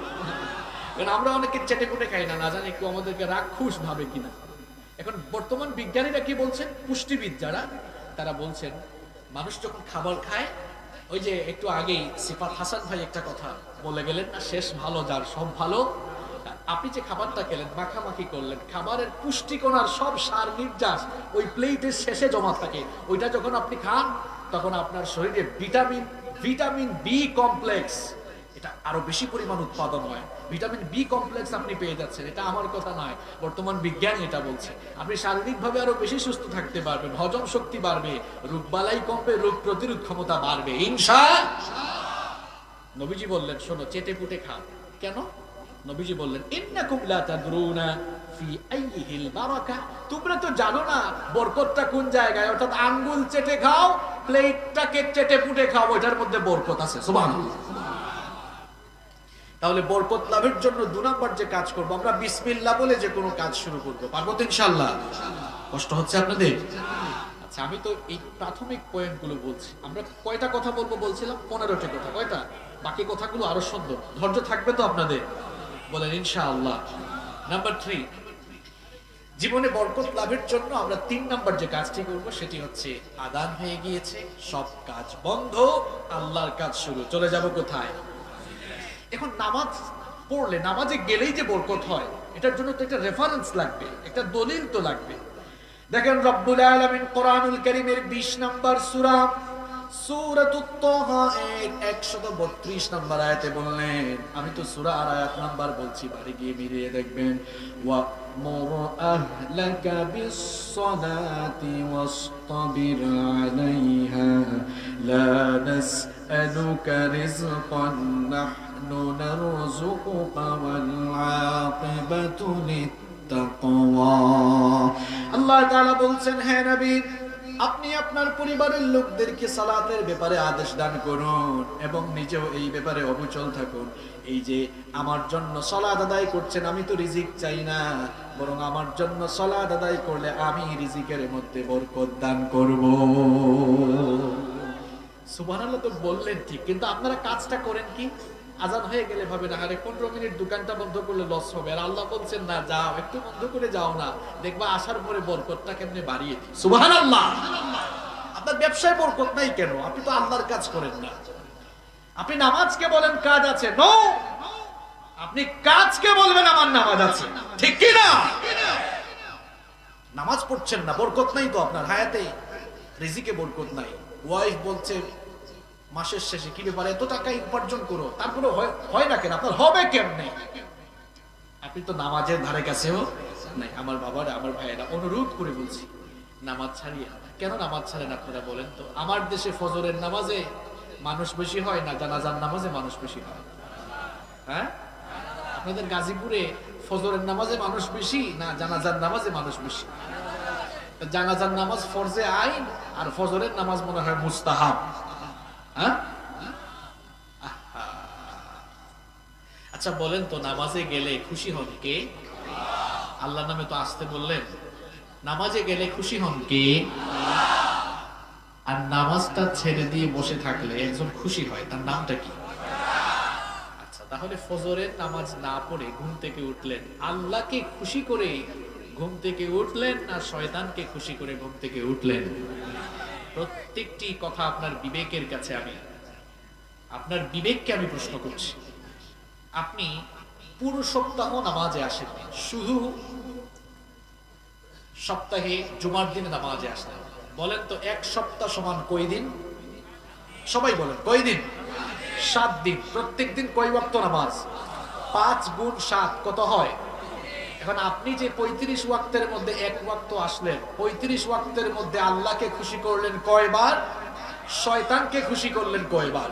কারণ আমরা অনেকে চেটে পুটে খাই না, না জানি কেউ আমাদেরকে রাক্ষস ভাবে কিনা। এখন বর্তমান বিজ্ঞানীরা কি বলছেন, পুষ্টিবিদ যারা, তারা বলছেন মানুষ যখন খাবার খায়, ওই যে একটু আগেই সিফাত হাসান ভাই একটা কথা বলে গেলেন না, শেষ ভালো যার সব ভালো। আপনি যে খাবারটা খেলেন, মাখামাখি করলেন, খাবারের পুষ্টিকণার সব সার নির্যাস ওই প্লেটের শেষে জমা থাকে। ওইটা যখন আপনি খান, তখন আপনার শরীরে ভিটামিন বি কমপ্লেক্স, এটা আরো বেশি পরিমাণ উৎপাদন হয়। ভিটামিন বি কমপ্লেক্স আপনি পেয়ে যাচ্ছেন, এটা আমার কথা নয়, বর্তমান বিজ্ঞানী এটা বলছে। আপনি শারীরিকভাবে আরো বেশি সুস্থ থাকতে পারবেন, হজম শক্তি বাড়বে, রোগবালাই কমবে, রোগ প্রতিরোধ ক্ষমতা বাড়বে ইনশাআল্লাহ। নবীজি বললেন শোনো, চেটে পুটে খাও। কেন? নবীজি বললেন ইন্নাকুম লা তাদরুনা ফি আইয়িহিল বারাকা, তোমরা তো জানো না বরকতটা কোন জায়গায়। অর্থাৎ আঙ্গুল চেটে খাও, প্লেটটাকে চেটে পুটে খাও, ওটার মধ্যে বরকত আছে। সুবহানাল্লাহ। তাহলে বরকত লাভের জন্য 2 নাম্বার যে কাজ করব, আমরা বিসমিল্লাহ বলে যে কোনো কাজ শুরু করব। পারবো তো ইনশাআল্লাহ? কষ্ট হচ্ছে আপনাদের? আচ্ছা, আমি তো এই প্রাথমিক পয়েন্টগুলো বলছি। আমরা কয়টা কথা বলবো বলছিলাম? 15টি কথা। কয়টা? বাকি কথাগুলো আরো সুন্দর। ধৈর্য থাকবে তো আপনাদের? বলেন ইনশাআল্লাহ। নাম্বার 3, জীবনে বরকত লাভের জন্য আমরা 3 নাম্বার যে কাজটি করব সেটি হচ্ছে আযান হয়ে গিয়েছে, সব কাজ বন্ধ, আল্লাহর কাজ শুরু। চলে যাব কোথায়? এখন নামাজ পড়লে, নামাজে গেলেই যে বরকত হয়, এটার জন্য তো একটা রেফারেন্স লাগবে, একটা দলিল তো লাগবে। দেখেন রব্বুল আলামিন কোরআনুল কারীমের 20 নাম্বার সূরা সূরাতুত তাহা 132 নাম্বার আয়াতে বললেন, আমি তো সূরা আর আয়াত নাম্বার বলছি, বাড়ি গিয়ে মিলিয়ে দেখবেন, ওয়া মুর আহলাকা বিস-সালাতি ওয়াসতাবির আলাইহা লা নাসআলুকা রিজকান নাহনু নারযুকুকা ওয়াল আকিবাতু লিত-তাকওয়া। আল্লাহ তাআলা বলছেন, হে নবী, আপনি আপনার পরিবারের লোকদেরকে সালাতের ব্যাপারে আদেশ দান করুন এবং নিজেও এই ব্যাপারে অবিচল থাকুন। এই যে আমার জন্য সালাত আদায় করছেন, আমি তো রিজিক চাই না, বরং আমার জন্য সালাত আদায় করলে আমি রিজিকের মধ্যে বরকত দান করব। সুবহানাল্লাহ তো বললেন ঠিক, কিন্তু আপনারা কাজটা করেন কি? আজান হয়ে গেলে ভাবে না, আরে 15 মিনিট দোকানটা বন্ধ করলে লস হবে, আর আল্লাহ বলছেন না, যাও একটু বন্ধ করে যাও না, দেখবা আসার পরে বরকতটা কেমনে বাড়িয়ে দিই। সুবহানাল্লাহ। আপনার ব্যবসায় বরকত নাই কেন? আপনি তো আল্লাহর কাজ করেন না। আপনি নামাজকে বলেন কাজ আছে, নো, আপনি কাজকে বলবেন আমার নামাজ আছে, ঠিক কি না? নামাজ পড়ছেন না, বরকত নাই তো আপনার হায়াতে, রিজিকে বরকত নাই। ওয়াইফ বলছে মাসের শেষে কি ব্যাপারে এত টাকা উপার্জন করো, তারপরে হয় না কেন? আপনার হবে কেমনে? আপনি তো নামাজের ধারে কাছেও নাই। আমার বাবারা, আমার ভাইয়েরা, অনুরোধ করে বলছি, নামাজ ছাড়িয়ে। কেন নামাজ ছাড়েন আপনারা বলেন তো? আমার দেশে ফজরের নামাজে মানুষ বেশি হয় না জানাজার নামাজে মানুষ বেশি হয়? হ্যাঁ, আপনাদের গাজীপুরে ফজরের নামাজে মানুষ বেশি না জানাজার নামাজে মানুষ বেশি? জানাজার নামাজ ফরজে আইন, আর ফজরের নামাজ মনে হয় মুস্তাহাব। আচ্ছা বলেন তো, নামাজে গেলে খুশি হন কে? আল্লাহ নামে তো আসতে বললেন। নামাজে গেলে খুশি হন কে? আর নামাজটা ছেড়ে দিয়ে বসে থাকলে একজন খুশি হয়, তার নামটা কি? আচ্ছা, তাহলে ফজরের নামাজ না পড়ে ঘুম থেকে উঠলেন, আল্লাহকে খুশি করে ঘুম থেকে উঠলেন না শয়তানকে খুশি করে ঘুম থেকে উঠলেন? প্রত্যেকটি কথা আপনার বিবেকের কাছে, আমি আপনার বিবেককে আমি প্রশ্ন করছি। আপনি পুরো সপ্তাহ নামাজে আসেন, শুধু সপ্তাহে জুমার দিনে নামাজে আসলেন, বলেন তো এক সপ্তাহ সমান কয় দিন? সবাই বলেন কয় দিন? 7 দিন। প্রত্যেক দিন কয় ওয়াক্ত নামাজ? 5 গুণ 7 কত হয়? এখন আপনি যে 35 ওয়াক্তের মধ্যে 1 ওয়াক্ত আসলেন, 35 ওয়াক্তের মধ্যে আল্লাহকে খুশি করলেন কয়বার? শয়তানকে খুশি করলেন কয়বার?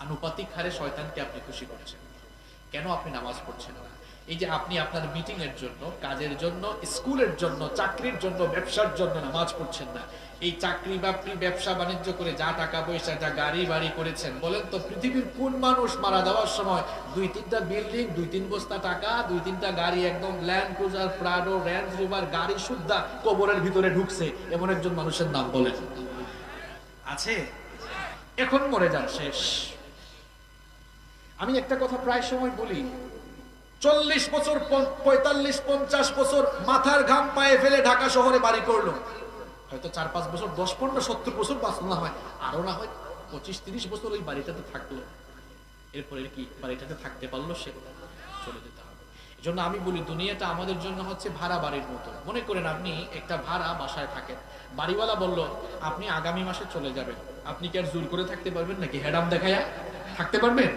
আনুপাতিক হারে শয়তানকে আপনি খুশি করছেন। কেন আপনি নামাজ পড়ছেন না? এই যে আপনি আপনার মিটিং এর জন্য, কাজের জন্য, স্কুলের জন্য, চাকরির জন্য, ব্যবসার জন্য নামাজ পড়ছেন না, এই চাকরি বাকরি ব্যবসা বাণিজ্য করে যা টাকা পয়সা, যা গাড়ি বাড়ি করেছেন, বলেন তো পৃথিবীর কোন মানুষ মারা যাওয়ার সময় 2-3টা বিল্ডিং, 2-3 বস্তা টাকা, 2-3টা গাড়ি, একদম land cruiser, Prado, range rover গাড়ি সুদ্ধা কবরের ভিতরে ঢুকছে, এমন একজন মানুষের নাম বলেন? আছে? এখন মরে যান, শেষ। আমি একটা কথা প্রায় সময় বলি, 40 বছর, 45-50 বছর মাথার ঘাম পায়ে ফেলে ঢাকা শহরে বাড়ি করলো, হয়তো 4-5 বছর, 10-15-70 বছর বাঁচলো, না হয় আরো, না হয় 25-30 বছর ওই বাড়িটাতে থাকলো, এরপরে কি বাড়িটাতে থাকতে পারলো? সে চলে যেতে হবে। এই জন্য আমি বলি, দুনিয়াটা আমাদের জন্য হচ্ছে ভাড়া বাড়ির মতো। মনে করেন আপনি একটা ভাড়া বাসায় থাকেন, বাড়িওয়ালা বলল আপনি আগামী মাসে চলে যাবেন, আপনি কি আর জোর করে থাকতে পারবেন নাকি? হেডাম দেখায়া থাকতে পারবেন?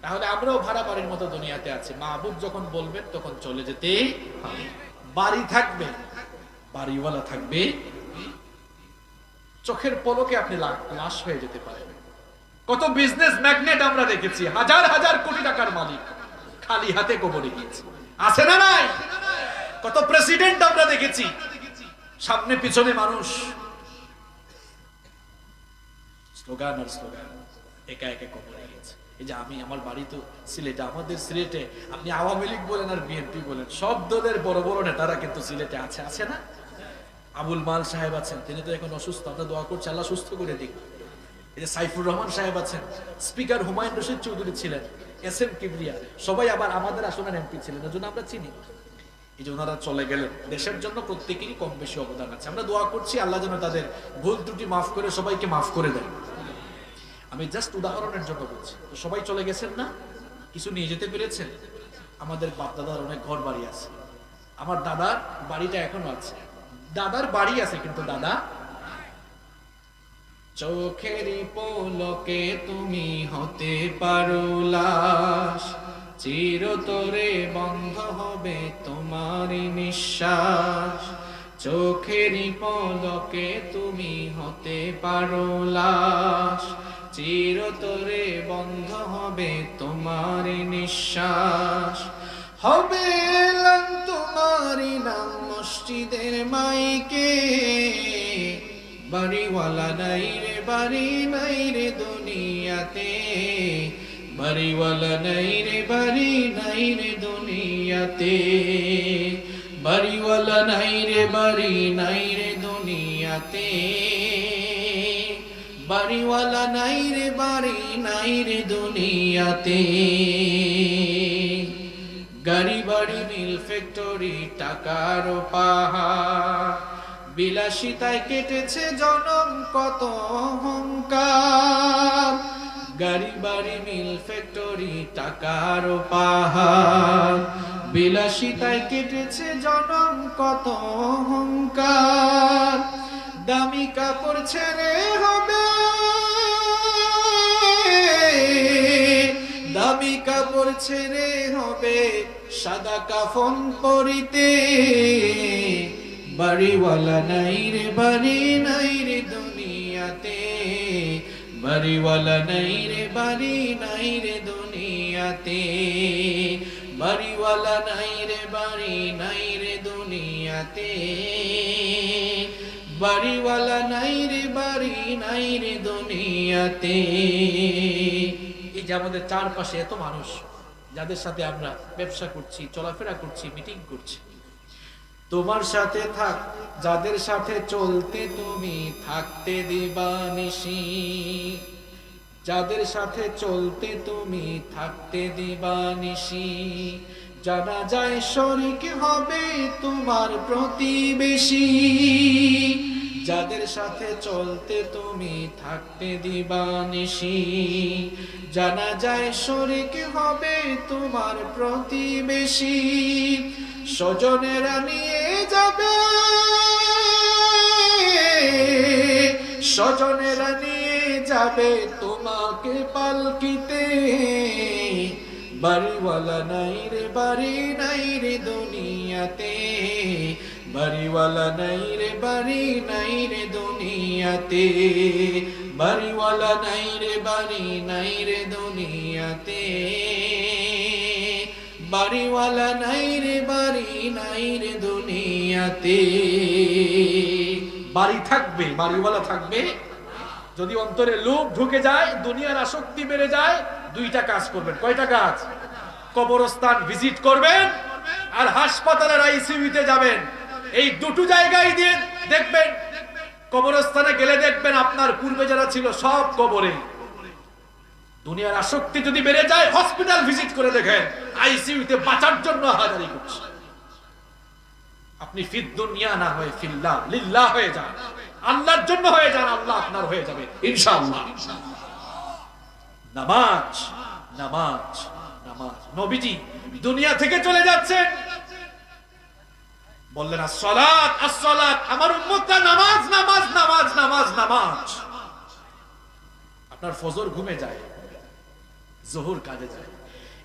তাহলে আমরাও ভাড়া বাড়ির মতো দুনিয়াতে আছি, মাহবুব যখন বলবেন তখন চলে যেতে হবে। বাড়ি থাকবে, বাড়িওয়ালা থাকবে, চোখের পলকে আপনি লাশ হয়ে যেতে পারেন। কত বিজনেস ম্যাগনেট আমরা দেখেছি, হাজার হাজার কোটি টাকার মালিক, খালি হাতে কবরে গিয়েছে, আছে না নাই? কত প্রেসিডেন্ট আমরা দেখেছি, সামনে পিছনে মানুষ, স্লোগান আর স্লোগান। একা একা কবরে গেছে। এই যে আমি, আমার বাড়ি তো সিলেটে, আমাদের সিলেটে আপনি আওয়ামী লীগ বলেন আর বিএনপি বলেন, সব দলের বড় বড় নেতারা কিন্তু সিলেটে আছে, আছে না? আবুল মাল সাহেব আছেন, তিনি তো এখন অসুস্থ, আমরা দোয়া করছি আল্লাহ সুস্থ করে দিক। এই যে সাইফুর রহমান সাহেব আছেন, স্পিকার হুমায়ুন রশিদ চৌধুরী ছিলেন, এস এম কিবরিয়া, সবাই আবার আমাদের আসনের এমপি ছিলেন, এজন্য আমরা চিনি। এই যে ওনারা চলে গেলেন, দেশের জন্য প্রত্যেকেরই কম বেশি অবদান আছে। আমরা দোয়া করছি আল্লাহ যেন তাদের ভুল ত্রুটি মাফ করে সবাইকে মাফ করে দেন। আমি জাস্ট উদাহরণের জন্য বলছি। তো সবাই চলে গেছেন না, কিছু নিয়ে যেতে পেরেছেন? আমাদের বাপ দাদার অনেক ঘর বাড়ি আছে, আমার দাদার বাড়িটা এখনো আছে, দাদার বাড়ি আছে কিন্তু দাদা। চোখেরই পলকে তুমি হতে পারো লাশ, চিরতরে বন্ধ হবে তোমারই নিঃশ্বাস। চোখেরই পলকে তুমি হতে পারো লাশ, চিরতরে বন্ধ হবে তোমারই নিঃশ্বাস। হবে এলান তোমারই নাম মসজিদের মাইকে, বাড়িওয়ালা নাই রে বাড়ি নাই রে দুনিয়াতে, বাড়িওয়ালা নাই রে বাড়ি নাই রে দুনিয়াতে, বাড়িওয়ালা নাই রে বাড়ি নাই রে দুনিয়াতে, বাড়িওয়ালা নাই রে বাড়ি নাই রে দুনিয়াতে। গাড়ি বাড়ি মিল ফ্যাক্টরি টাকার পাহাড়, বিলাসিতায় কেটেছে জনম কত অহংকার। গাড়ি বাড়ি মিল ফ্যাক্টরি টাকার পাহাড়, বিলাসিতায় কেটেছে জনম কত অহংকার। দামি কাপড় ছেড়ে হবে, দামি কাপড় ছেড়ে হবে সাদা কাফন পরিতে, বাড়িওয়ালা নাই রে বাড়ি নাই রে দুনিয়াতে, বাড়িওয়ালা নাই রে বাড়ি নাই রে দুনিয়াতে, বাড়িওয়ালা নাই রে বাড়ি নাই রে দুনিয়াতে, বাড়িওয়ালা নাই রে বাড়ি নাই রে দুনিয়াতে। এই যে আমাদের চারপাশে এত মানুষ যাদের সাথে আমরা ব্যবসা করছি, চলাফেরা করছি, মিটিং করছি, তোমার সাথে থাক যাদের সাথে চলতে তুমি থাকতে দিবানিশি, যাদের সাথে চলতে তুমি থাকতে দিবানিশি। জানা যায় শরীক হবে তোমার প্রতিবেশী, যাদের সাথে চলতে তুমি থাকতে দিবানিশি। জানা যায় শরীক হবে তোমার প্রতিবেশী, স্বজনেরা নিয়ে যাবে, স্বজনেরা নিয়ে যাবে তোমাকে পালকিতে, বাড়িওয়ালা নাই রে বাড়ি নাই রে দুনিয়াতে, বাড়িওয়ালা নাই রে বাড়ি নাই রে দুনিয়াতে, বাড়িওয়ালা নাই রে বাড়ি নাই রে দুনিয়াতে, বাড়িওয়ালা নাই রে বাড়ি নাই রে দুনিয়াতে। বাড়ি থাকবে, বাড়িওয়ালা থাকবে। যদি অন্তরে লোভ ঢুকে যায়, দুনিয়ার আসক্তি বেড়ে যায়, দুইটা কাজ করবেন। কয়টা কাজ? কবরস্থান ভিজিট করবেন আর হাসপাতালের আইসিইউতে যাবেন। এই দুটো জায়গায় দিয়ে দেখবেন, কবরস্থানে গেলে দেখবেন আপনার পূর্বে যারা ছিল সব কবরে। দুনিয়ার আসক্তি যদি বেড়ে যায়, হসপিটাল ভিজিট করে দেখেন, আইসিইউতে বাঁচার জন্য হাজারি করছে। আপনি ফিদ দুনিয়া না হয়ে ফিল্লাহ লিল্লাহ হয়ে যান, আল্লাহর জন্য হয়ে যান, আল্লাহ আপনার হয়ে যাবে ইনশাআল্লাহ। নামাজ, নামাজ, নামাজ। নবীজি দুনিয়া থেকে চলে যাচ্ছেন, বললেন আসসালাত আসসালাত, আমার উম্মতরা নামাজ নামাজ নামাজ নামাজ নামাজ। আপনার ফজর ঘুমে যায়, জোহর কাজে যায়।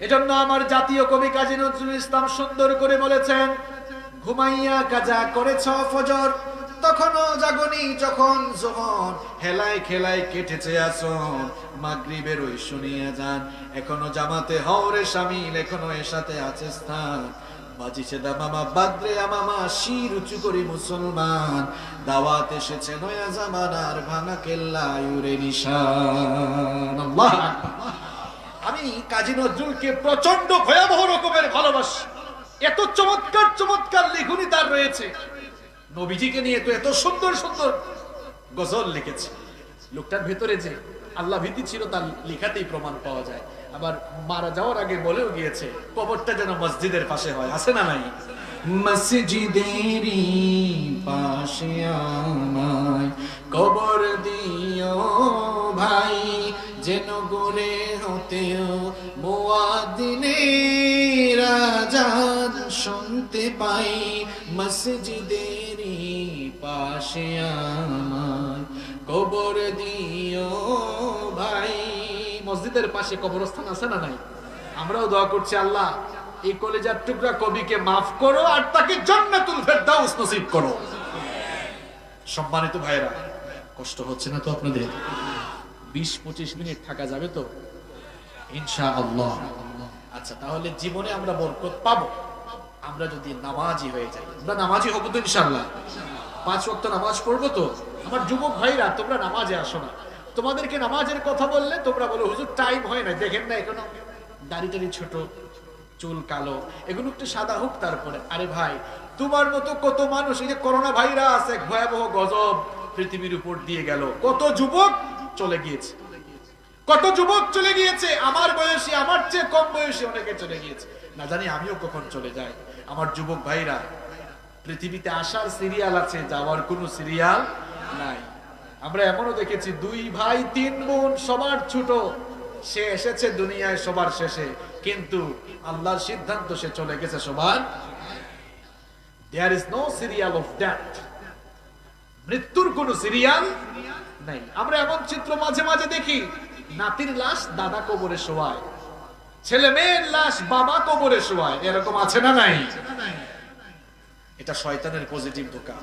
এজন্য আমার জাতীয় কবি কাজী নজরুল ইসলাম সুন্দর করে বলেছেন, ঘুমাইয়া কাজা করেছ ফজর, তখনও জাগনি যখন জোহর, হেলায় খেলায় কেটেছে আসর, মাগরিবের ওই শুনিয়া যান, এখনো জামাতে হওরে শামিল, এখনো এর সাথে আছে স্থান, বাজিছে দামামা বাদ্রে আমামা শির উঁচু করে মুসলমান, দাওয়াত এসেছে নয়া জামানার ভাঙা কেল্লা ইউরে নিশান। আল্লাহ আকবার। আমি কাজী নজরুলকে প্রচন্ড ভয়াবহ রকমের ভালোবাসি। এত চমৎকার চমৎকার লেখনী তার রয়েছে। নবীজিকে নিয়ে তো এত সুন্দর সুন্দর গজল লিখেছে। লোকটার ভেতরে যে আল্লাহ ভীতি ছিল তার লেখাতেই প্রমাণ পাওয়া যায়। আবার মারা যাওয়ার আগে বলেও গিয়েছে কবরটা যেন মসজিদের পাশে হয়, আছে না নাই? মসজিদেরই পাশে আমায় কবর দিও ভাই, যেন গড়ে হতেও মুয়াজ্জিনের আযান শুনতে পাই। মসজিদেরই পাশে আমায় কবর দিও ভাই। মসজিদের পাশে কবরস্থান আছে না নাই? আমরাও দোয়া করছি, আল্লাহ এই কলেজার টুকরা কবিকে মাফ করো আর তাকে জান্নাতুল ফেরদাউস নসিব করো। সম্মানিত ভাইরা, কষ্ট হচ্ছে না তো আপনাদের? 20-25 মিনিট থাকা যাবে তো ইনশাআল্লাহ? আচ্ছা, তাহলে জীবনে আমরা বরকত পাবো আমরা যদি নামাজি হয়ে যাই। আমরা নামাজি হব তো ইনশাআল্লাহ? 5 ওয়াক্ত নামাজ পড়বো তো? আমার যুবক ভাইরা, তোমরা নামাজে আসো না। তোমাদেরকে নামাজের কথা বললে তোমরা বলো হুজুর টাইম হয় না, দেখেন না এখনো দাড়ি টাড়ি ছোট, চুল কালো, এগুলো একটু সাদা হোক তারপরে। আরে ভাই, তোমার মতো কত মানুষ, এই যে করোনা ভাইরাস এক ভয়াবহ গজব পৃথিবীর উপর দিয়ে গেল, কত যুবক চলে গিয়েছে, কত যুবক চলে গিয়েছে। আমার বয়সী, আমার চেয়ে কম বয়সী অনেকে চলে গিয়েছে। না জানি আমিও কখন চলে যাই। আমার যুবক ভাইরা, পৃথিবীতে আসার সিরিয়াল আছে, যাওয়ার কোনো সিরিয়াল নাই। আমরা এমনও দেখেছি 2 ভাই 3 বোন সবার ছোট, সে এসেছে দুনিয়ায় সবার শেষে, কিন্তু আল্লাহর সিদ্ধান্ত সে চলে গেছে সবার। There is no serial of death. মৃত্যুর কোনো সিরিয়াল নাই। আমরা এমন চিত্র মাঝে মাঝে দেখি, নাতির লাশ দাদা কবরে শোয়ায়, ছেলে মেয়ের লাশ বাবা কবরে শোয়ায়, এরকম আছে না নাই? এটা শয়তানের পজিটিভ ধোঁকা।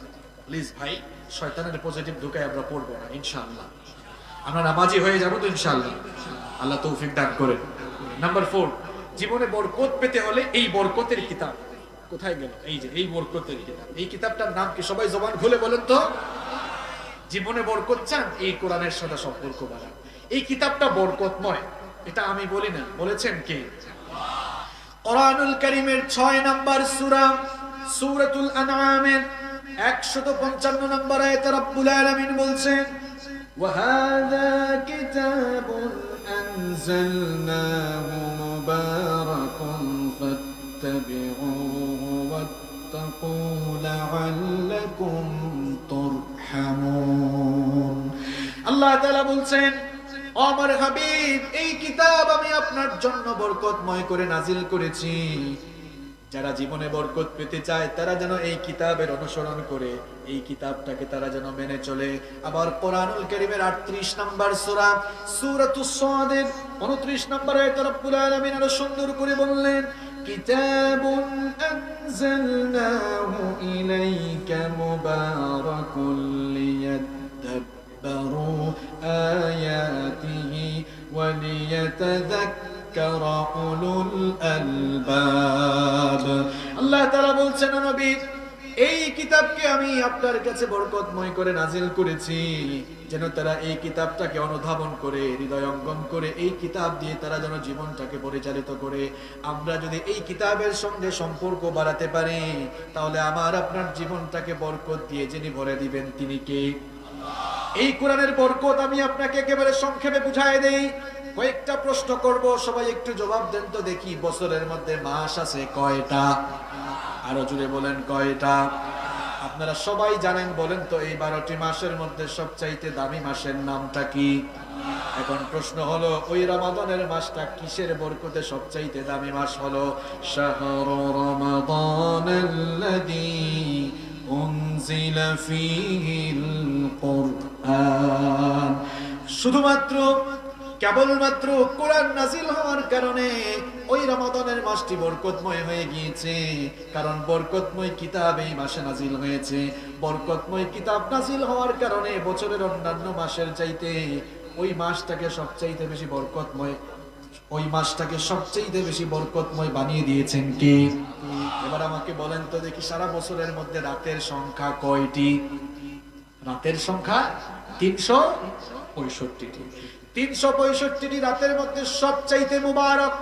প্লিজ ভাই, শয়তানের পজিটিভ ধোঁকায় আমরা পড়বো না ইনশাআল্লাহ। আমরা নামাজি হয়ে যাবো তো ইনশাআল্লাহ। আল্লাহ তৌফিক দান করেন। নাম্বার 4, জীবনে বরকত পেতে হলে এই বরকতের কিতাব কোথায় গেল? এই যে এই বরকতের কিতাব, এই কিতাবটার নাম কি? সবাই জবান খুলে বলেন তো। জীবনে বরকত চান, এই কোরআনের সাথে সম্পর্ক বাড়ান। এই কিতাবটা বরকতময়, এটা আমি বলি না, বলেছেন কে? কোরআনুল কারীমের 6 নম্বর সূরা সূরাতুল আনআমের 155 নম্বর আয়াতে রব্বুল আলামিন বলছেন, وهذا كتاب أنزلناه مبارك فاتبعوه واتقوا لعلكم ترحمون। আল্লাহ তাআলা বলছেন, ও আমার হাবিব, এই কিতাব আমি আপনার জন্য বরকতময় করে নাজিল করেছি। যারা জীবনে বরকত পেতে চায় তারা যেন এই কিতাবের অনুসরণ করে, এই কিতাবটাকে তারা যেন মেনে চলে। আবার কোরআনুল কারীমের 38 নম্বর সূরা সূরাতুস সাদের 29 নম্বর আয়াতে রব্বুল আলামিন আরো সুন্দর করে বললেন, কিতাবুন আনজালনাহু ইলাইকা মুবারাকুন লিয়াদাব্বারু আয়াতিহি ওয়া লিয়াতাযাক্কারা উলুল আলবাব। আল্লাহ তাআলা বলছেন, নবী, এই কিতাবকে আমি আপনার কাছে বরকতময় করে নাজিল করেছি, যেন তারা এই কিতাবটাকে অনুধাবন করে, হৃদয়ঙ্গম করে, এই কিতাব দিয়ে তারা যেন জীবনটাকে পরিচালিত করে। আমরা যদি এই কিতাবের সঙ্গে সম্পর্ক বাড়াতে পারি, তাহলে আমার আপনার জীবনটাকে বরকত দিয়ে যিনি ভরে দিবেন তিনি কে? এই কোরআনের বরকত আমি আপনাকে একেবারে সংক্ষেপে বুঝাই দেই। কয়েকটা প্রশ্ন করব, সবাই একটু জবাব দেন তো দেখি। বছরের মধ্যে মাস আছে কয়টা? আরো জুড়ে বলেন, কয়টা? আপনারা সবাই জানেন, বলেন তো এই 12টি মাসের মধ্যে সবচাইতে দামি মাসের নামটা কি? এখন প্রশ্ন হলো, ওই রমাদানের মাসটা কিসের বরকতে সবচাইতে দামি মাস হলো? শাহরু রমাদানাল্লাযী উনজিলা ফীহিল কুরআন। শুধুমাত্র কেবলমাত্র কোরআন নাজিল হওয়ার কারণে ওই রমাদানের মাসটি বরকতময় হয়ে গিয়েছে, কারণ বরকতময় কিতাব এই মাসে নাজিল হয়েছে। বরকতময় কিতাব নাজিল হওয়ার কারণে বছরের অন্যান্য মাসের চাইতে ওই মাসটাকে সবচাইতে বেশি বরকতময় ওই মাসটাকে সবচেয়ে বেশি বরকতময় বানিয়ে দিয়েছেন কে? এবার আমাকে বলেন তো দেখি, সারা বছরের মধ্যে রাতের সংখ্যা কয়টি? রাতের সংখ্যা 365টি। 365টি রাতের মধ্যে সবচাইতে মুবারক,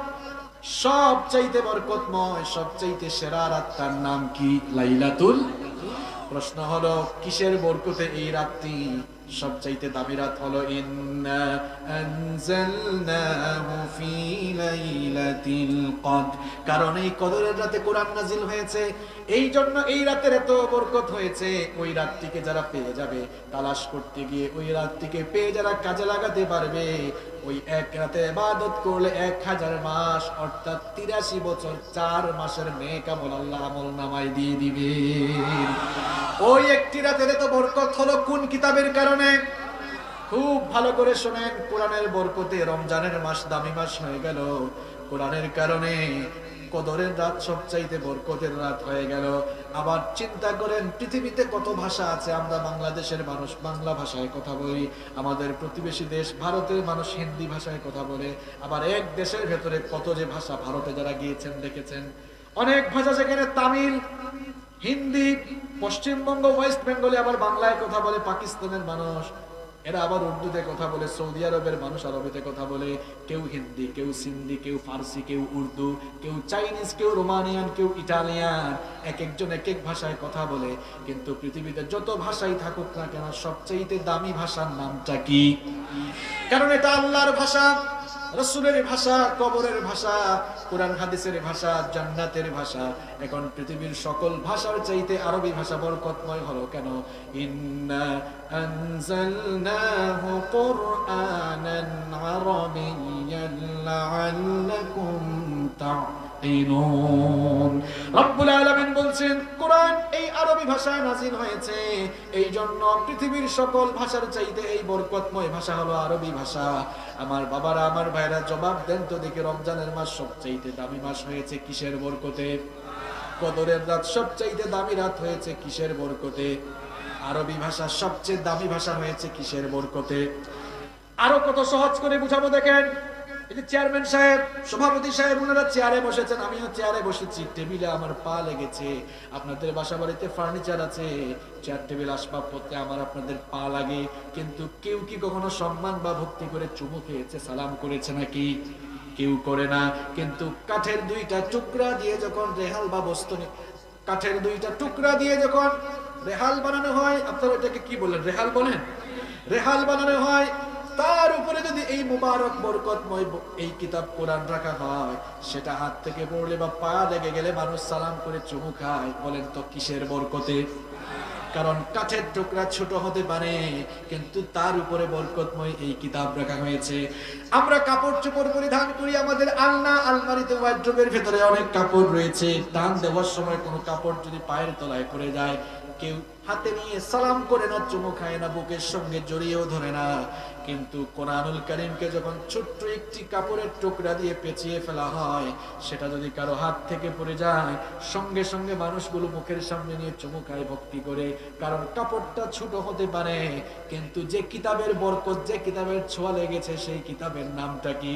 সবচাইতে বরকতময়, সবচাইতে সেরা রাতটার নাম কি? লাইলাতুল। প্রশ্ন হলো কিসের বরকতে এই রাতটি সবচাইতে দামি রাত? হলো ইন্না আনজালনাহু ফি লাইলাতিল কদর। কারণ এই কদরের রাতে কোরআন নাজিল হয়েছে, এই জন্য এই রাতের এত বরকত হয়েছে। ওই রাতটিকে যারা পেয়ে যাবে, তালাশ করতে গিয়ে ওই রাতটিকে পেয়ে যারা কাজে লাগাতে পারবে, ওই এক রাতে ইবাদত করলে 1000 মাস অর্থাৎ 83 বছর 4 মাসের নেক আমল আল্লাহ আমল নামায় দিয়ে দিবে। ওই একটি রাতের এত বরকত হলো কোন কিতাবের কারণে? খুব ভালো করে শুনেন, কোরআনের বরকতে রমজানের মাস দামি মাস হয়ে গেল। কোরআনের কারণে কদরের রাত সবচাইতে বরকতের রাত হয়ে গেল। আবার চিন্তা করেন, পৃথিবীতে কত ভাষা আছে। আমরা বাংলাদেশের মানুষ বাংলা ভাষায় কথা বলি, আমাদের প্রতিবেশী দেশ ভারতের মানুষ হিন্দি ভাষায় কথা বলে। আবার এক দেশের ভেতরে কত যে ভাষা, ভারতে যারা গিয়েছেন দেখেছেন অনেক ভাষা, সেখানে তামিল, হিন্দি, পশ্চিমবঙ্গ ওয়েস্ট বেঙ্গলে আবার বাংলায় কথা বলে পাকিস্তানের মানুষ, এরা আবার উর্দুতে কথা বলে, সৌদি আরবের মানুষ আরবিতে কথা বলে, কেউ হিন্দি, কেউ সিন্ধি, কেউ ফার্সি, কেউ উর্দু, কেউ চাইনিজ, কেউ রোমানিয়ান, কেউ ইটালিয়ান, এক একজন এক এক ভাষায় কথা বলে। কিন্তু পৃথিবীতে যত ভাষাই থাকুক না কেন, সবচেয়ে দামি ভাষার নামটা কি? কারণ এটা আল্লাহর ভাষা, রাসূলের ভাষা, কবরের ভাষা, কোরআন হাদিসের ভাষা, জান্নাতের ভাষা। এখন পৃথিবীর সকল ভাষার চাইতে আরবি ভাষা বরকতময় হলো কেন? ইন্না আনজালনাহু কুরআনান আরাবিয়্যান লাআল্লাকুম তা'কিলুন। রব্বুল আলামিন বলছেন, কোরআন এই আরবি ভাষায় নাযিল হয়েছে, এই জন্য পৃথিবীর সকল ভাষার চাইতে এই বরকতময় ভাষা হলো আরবি ভাষা। আমার বাবারা, আমার ভাইরা, জবাব দেন তো দেখি, রমজানের মাস সবচাইতে দামি মাস হয়েছে কিসের বরকতে? কদরের রাত সবচাইতে দামি রাত হয়েছে কিসের বরকতে? আরবি ভাষা সবচেয়ে দামি ভাষা হয়েছে কিসের বরকতে? আরো কত সহজ করে বুঝাবো দেখেন। এই যে চেয়ারম্যান সাহেব, সভাপতি সাহেব, ওনারা চেয়ারে বসেছেন, আমিও চেয়ারে বসেছি, টেবিলে আমার পা লেগেছে। আপনাদের বাসা বাড়িতে ফার্নিচার আছে, চেয়ার টেবিল আসবাবপত্রে আমার আপনাদের পা লাগে, কিন্তু কেউ কি কখনো সম্মান বা ভক্তি করে চুমু খেয়েছে, সালাম করেছে নাকি? কেউ করে না। কিন্তু কাঠের 2টা টুকরা দিয়ে যখন রেহাল বা বস্তু, কাঠের 2টা টুকরা দিয়ে যখন রেহাল বানানো হয়, আপনারা এটাকে কি বলেন? রেহাল বলেন? রেহাল বানানো হয়, তার উপরে যদি এই মুবারক বরকতময় এই কিতাব কোরআন রাখা হয়, সেটা হাত থেকে পড়লে বা পা লেগে গেলে মানুষ সালাম করে চুমু খায়। বলেন তো কিসের বরকতে? কারণ কাঠের টুকরা ছোট হতে পারে, কিন্তু তার উপরে বরকতময় এই কিতাব রাখা হয়েছে। আমরা কাপড় চোপড় পরিধান করি, আমাদের আলনা, আলমারিতে, ওয়ার্ড্রোবের ভেতরে অনেক কাপড় রয়েছে। টান দেওয়ার সময় কোনো কাপড় যদি পায়ের তলায় পড়ে যায়, কেউ হাতে নিয়ে সালাম করে না, চুমু খায় না, বুকের সঙ্গে জড়িয়েও ধরে না। কিন্তু কোরআনুল কারীমকে যখন ছোট্ট একটি কাপড়ের টুকরা দিয়ে পেঁচিয়ে ফেলা হয়, সেটা যদি কারো হাত থেকে পড়ে যায়, সঙ্গে সঙ্গে মানুষগুলো মুখের সামনে নিয়ে চুমু খায় ভক্তি করে। কারণ কাপড়টা ছোট হতে পারে, কিন্তু যে কিতাবের বরকত, যে কিতাবের ছোঁয়া লেগেছে, সেই কিতাবের নামটা কি?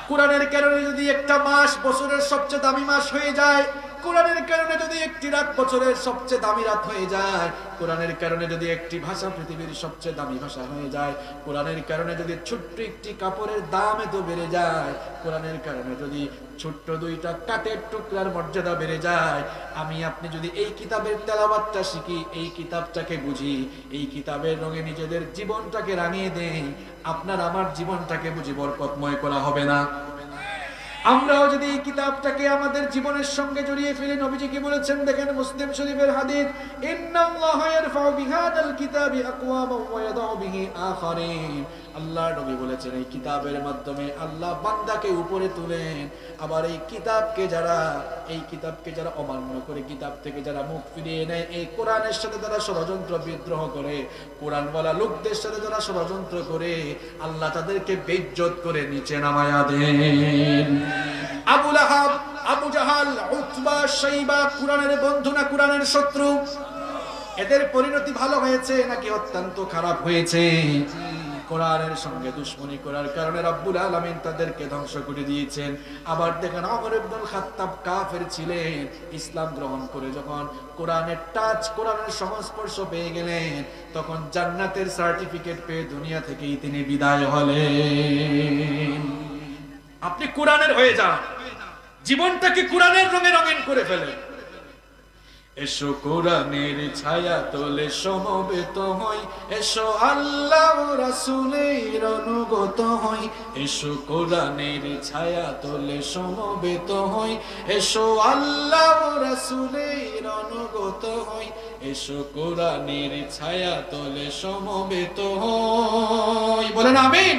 কোরআনের কারণে যদি একটা মাস বছরের সবচেয়ে দামি মাস হয়ে যায়, কোরআনের কারণে যদি একটি রাত বছরের সবচেয়ে দামি রাত হয়ে যায়, কোরআনের কারণে যদি একটি ভাষা পৃথিবীর সবচেয়ে দামি ভাষা হয়ে যায়, কোরআনের কারণে যদি ছোট্ট একটি কাপড়ের দাম এত বেড়ে যায়, কোরআনের কারণে যদি ছোট্ট 2টা কাঠের টুকরার মর্যাদা বেড়ে যায়, আমি আপনি যদি এই কিতাবের তেলাওয়াতটা শিখি, এই কিতাবটাকে বুঝি, এই কিতাবের রঙে নিজেদের জীবনটাকে রাঙিয়ে দেই, আপনার আমার জীবনটাকে বুঝি বরকতময় করা হবে না? আমরাও যদি এই কিতাবটাকে আমাদের জীবনের সঙ্গে জড়িয়ে ফেলি, নবীজি কি বলেছেন দেখেন, মুসলিম শরীফের হাদিস, ইন্নাল্লাহা ইয়ারফাউ বিহাদাল কিতাবি আকওয়ামান ওয়া ইয়াদাউ বিহি আখারিন। আল্লাহর নবী বলেছেন, এই কিতাবের মাধ্যমে আল্লাহ বান্দাকে উপরে তুলেন, আবার এই কিতাবকে যারা অমান্য করে, কিতাব থেকে যারা মুখ ফিরিয়ে নেয়, এই কোরআনের সাথে যারা ষড়যন্ত্র বিদ্রোহ করে, কোরআনওয়ালা লোকদের সাথে যারা ষড়যন্ত্র করে, আল্লাহ তাদেরকে বেইজ্জত করে নিচে নামায়া দেন। আবু লাহাব, আবু জাহাল, উতবা, শাইবা কোরআনের বন্ধু না কোরআনের শত্রু? এদের পরিণতি ভালো হয়েছে নাকি অত্যন্ত খারাপ হয়েছে? কোরআনের সঙ্গে দুশমনি করার কারণে রব্বুল আলামিন তাদেরকে ধ্বংস করে দিয়েছেন। আবার দেখেন ওমর ইবনুল খাত্তাব কাফের ছিলেন, ইসলাম গ্রহণ করে যখন কোরআনের টাচ, কোরআনের সংস্পর্শ পেয়ে গেলেন, তখন জান্নাতের সার্টিফিকেট পেয়ে দুনিয়া থেকেই তিনি বিদায় হলেন। আপনি কোরআনের হয়ে যান, জীবনটাকে কোরআনের রঙে রঙিন করে ফেলেন। এসো কোরআনের ছায়া তোলে সমবেত হই, এসো আল্লাহ রাসূলের অনুগত হই। এসো কোরআনের ছায়া তোলে সমবেত হই, এসো আল্লাহ রাসূলের অনুগত হই। এসো কোরআনের ছায়া তোলে সমবেত হই, বলেন আমিন।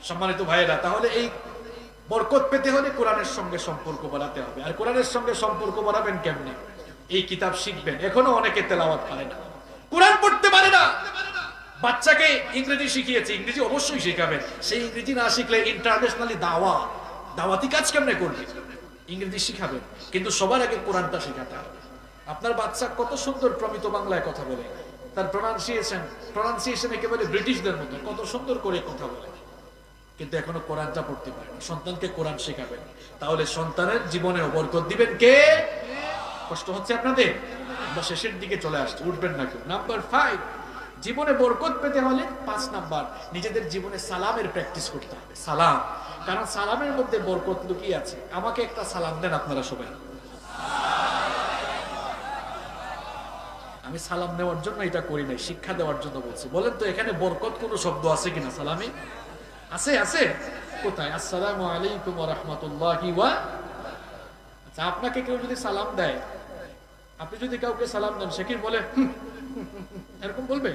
সম্মানিত ভাইয়েরা, তাহলে এই বরকত পেতে হলে কোরআনের সঙ্গে সম্পর্ক বাড়াতে হবে। আর কোরআনের সঙ্গে সম্পর্ক বাড়াবেন কেমনে? এই কিতাব শিখবেন। এখনো অনেকে তেলাওয়াত পারে না, কোরআন পড়তে পারে না। বাচ্চাকে ইংরেজি শিখিয়েছে, ইংরেজি অবশ্যই শেখাবেন। সেই ইংরেজি না শিখলে ইন্টারন্যাশনালি দাওয়াতি কাজ কেমনে করবে? ইংরেজি শিখাবেন, কিন্তু সবার আগে কোরআনটা শেখাতে হবে। আপনার বাচ্চা কত সুন্দর প্রমিত বাংলায় কথা বলে, তার প্রনাউন্সিয়েশন একেবারে ব্রিটিশদের মতো কত সুন্দর করে কথা বলে, কিন্তু এখনো কোরআনটা পড়তে পারে না। সন্তানকে কোরআন শেখাবেন, তাহলে সন্তানের জীবনে বরকত দিবেন কে? কষ্ট হচ্ছে আপনাদের? আমরা শেষের দিকে চলে আসছি, উঠবেন না কেউ। নাম্বার 5, জীবনে বরকত পেতে হলে 5 নাম্বার, নিজেদের জীবনে সালামের প্র্যাকটিস করতে হবে। সালাম, কারণ সালামের মধ্যে বরকত লুকিয়ে আছে। আমাকে একটা সালাম দেন আপনারা সবাই। আমি সালাম নেওয়ার জন্য এটা করি নাই, শিক্ষা দেওয়ার জন্য বলছি। বলেন তো এখানে বরকত কোনো শব্দ আছে কিনা সালামে? আছে? আছে কোথায়? আসসালামু আলাইকুম ওয়া রাহমাতুল্লাহি ওয়া। আচ্ছা, আপনাকে কেউ যদি সালাম দেয়, আপনি যদি কাউকে সালাম দেন, সে কি বলে এরকম বলবে?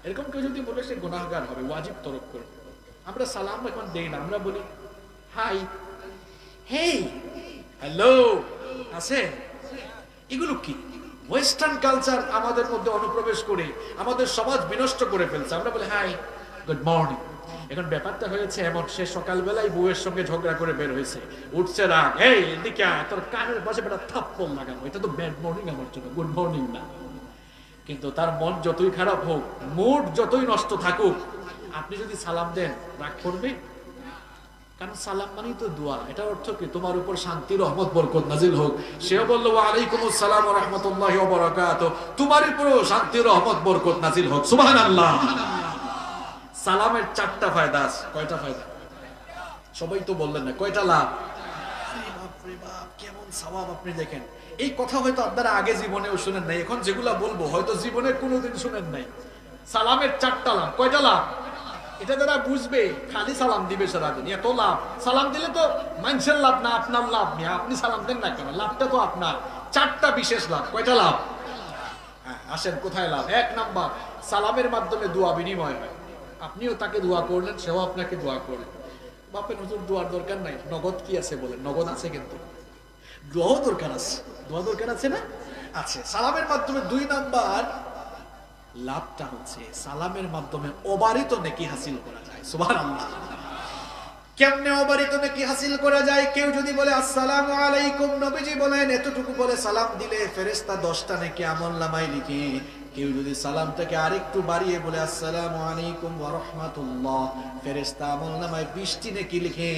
এরকম কেউ যদি বলে, সে গুনাহগার হবে, ওয়াজিব তরক করবে। আমরা সালাম এখন দেই না, আমরা বলি হাই, হেই, হ্যালো, আছে। এগুলো কি? ওয়েস্টার্ন কালচার আমাদের মধ্যে অনুপ্রবেশ করে আমাদের সমাজ বিনষ্ট করে ফেলছে। আমরা বলি হাই, গুড মর্নিং। এখন ব্যাপারটা হয়েছে এমন, সে সকালবেলায় বউয়ের সঙ্গে ঝগড়া করে বের হয়েছে, উঠছে রাগ, এই এদিকে আয়, তোর কানের পাশে বেটা থাপ্পড় লাগাবো। এটা তো ব্যাড মর্নিং আমার জন্য, গুড মর্নিং না। কিন্তু তার মন যতই খারাপ হোক, মুড যতই নষ্ট থাকুক, আপনি যদি সালাম দেন, রাগ করবে? কারণ সালাম মানেই তো দোয়া। এটা অর্থ কি? তোমার উপর শান্তি, রহমত, বরকত নাজিল হোক। সেও বললো ওয়া আলাইকুমুস সালাম ওয়া রাহমাতুল্লাহি ওয়া বারাকাতুহু, তোমার উপরও শান্তি, রহমত, বরকত নাজিল হোক। সুবহানাল্লাহ। সালামের 4টা ফায়দা আছে। কয়টা ফায়দা? সবাই তো বললেন না। কয়টা লাভ? বাপরে বাপ, কেমন সওয়াব আপনি দেখেন। এই কথা হয়তো আপনারা আগে জীবনেও শুনেন নাই, এখন যেগুলা বলবো হয়তো জীবনে কোনোদিন শুনেন নাই। সালামের 4টা লাভ। কয়টা লাভ? এটা যারা বুঝবে, খালি সালাম দিবে সারাদিন, এত লাভ। সালাম দিলে তো মানুষের লাভ না, আপনার লাভ নিয়ে আপনি সালাম দেন না কেন? লাভটা তো আপনার। 4টা বিশেষ লাভ। কয়টা লাভ? হ্যাঁ, আসেন কোথায় লাভ। 1 নাম্বার, সালামের মাধ্যমে দোয়া বিনিময় হয়। আপনিও তাকে দোয়া করলেন, সেও আপনাকে দোয়া করলেন। বাপের হুজুর দোয়ার দরকার নাই, নগদ কি আছে বলেন? নগদ আছে, কিন্তু দোয়াও দরকার আছে। দোয়া দরকার আছে না? আছে। সালামের মাধ্যমে 2 নাম্বার লাভটা হচ্ছে, সালামের মাধ্যমে অবারিত নেকি হাসিল করা যায়। সুবহানাল্লাহ। কেমনে অবারিত নেকি হাসিল করা যায়? কেউ যদি বলে আসসালামু আলাইকুম, নবীজি বলেন এতটুকু বলে সালাম দিলে ফেরেশতা 10টা নেকি আমলনামায় লিখে। কেউ যদি সালামটাকে আরেকটু বাড়িয়ে বলে আসসালামু আলাইকুম ওয়া রাহমাতুল্লাহ, ফেরেশতা আমলনামায় 20টি নেকি লিখে।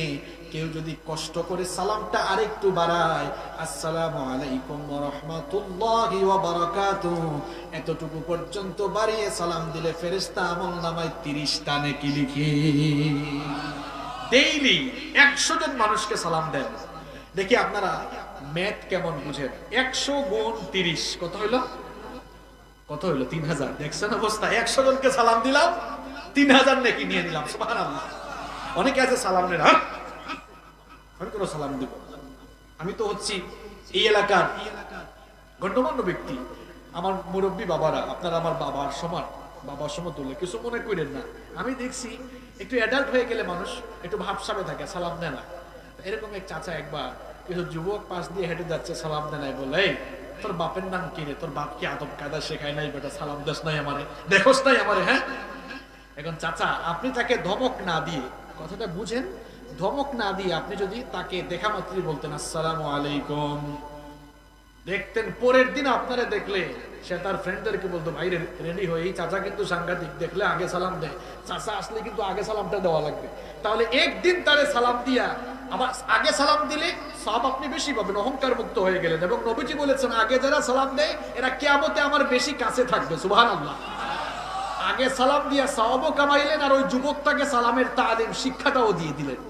কেউ যদি কষ্ট করে সালামটা আরেকটু বাড়ায়, আসসালামু আলাইকুম ওয়া রাহমাতুল্লাহি ওয়া বারাকাতুহু, এতটুকু পর্যন্ত বাড়িয়ে সালাম দিলে ফেরেশতা আমলনামায় 30টা নেকি লিখে। ডেইলি 100 জন মানুষকে সালাম দেন। দেখি আপনারা ম্যাথ কেমন বুঝেন। 100 গুণ 30 কত হইলো? কত হইলো? 3000। দেখছেন অবস্থা? 100 জনকে সালাম দিলাম, 3000 নেকি নিয়ে নিলাম। সুবহানাল্লাহ। অনেকে আছে সালাম নেন, হ্যাঁ আমি কোনো সালাম দিব, আমি তো হচ্ছি এই এলাকার গণ্যমান্য ব্যক্তি, আমার মুরব্বী বাবারা, আপনারা আমার বাবার সমান, বাবার সমতুল্য, কিছু মনে করেন না। আমি দেখছি একটু অ্যাডাল্ট হয়ে গেলে মানুষ একটু ভাবসাবে থাকে, সালাম দেয় না। এরকম এক চাচা একবার কিছু যুবক পাশ দিয়ে হেঁটে যাচ্ছে, সালাম দেয় নাই, বলে এই তোর বাপের নাম কি রে? তোর বাপ কি আদব কায়দা শেখায় নাই বেটা? সালাম দেশ নাই আমারে, দেখোস নাই আমারে? হ্যাঁ। এখন চাচা, আপনি তাকে ধমক না দিয়ে, কথাটা বুঝেন, ধমক না দিয়ে আপনি যদি তাকে দেখা মাত্রই বলতেন আসসালামু আলাইকুম, দেখতেন পরের দিন আপনারা দেখলে সে তার ফ্রেন্ডদেরকে বলতো, ভাই রেডি হয়ে, এই চাচা কিন্তু সাংঘাতিক, দেখলে আগে সালাম দেয়, চাচা আসলে কিন্তু আগে সালামটা দেওয়া লাগবে। তাহলে একদিন তারে সালাম দিয়া আবার আগে সালাম দিলে সব আপনি বেশি পাবেন, অহংকার মুক্ত হয়ে গেলেন। এবং নবীজি বলেছেন, আগে যারা সালাম দেয় এরা কিয়ামতে আমার বেশি কাছে থাকবে। সুবহানাল্লাহ। আগে সালাম দিয়া সওয়াবও কামাইলেন, আর ওই যুবকটাকে সালামের তালিম শিক্ষাটাও দিয়ে দিলেন।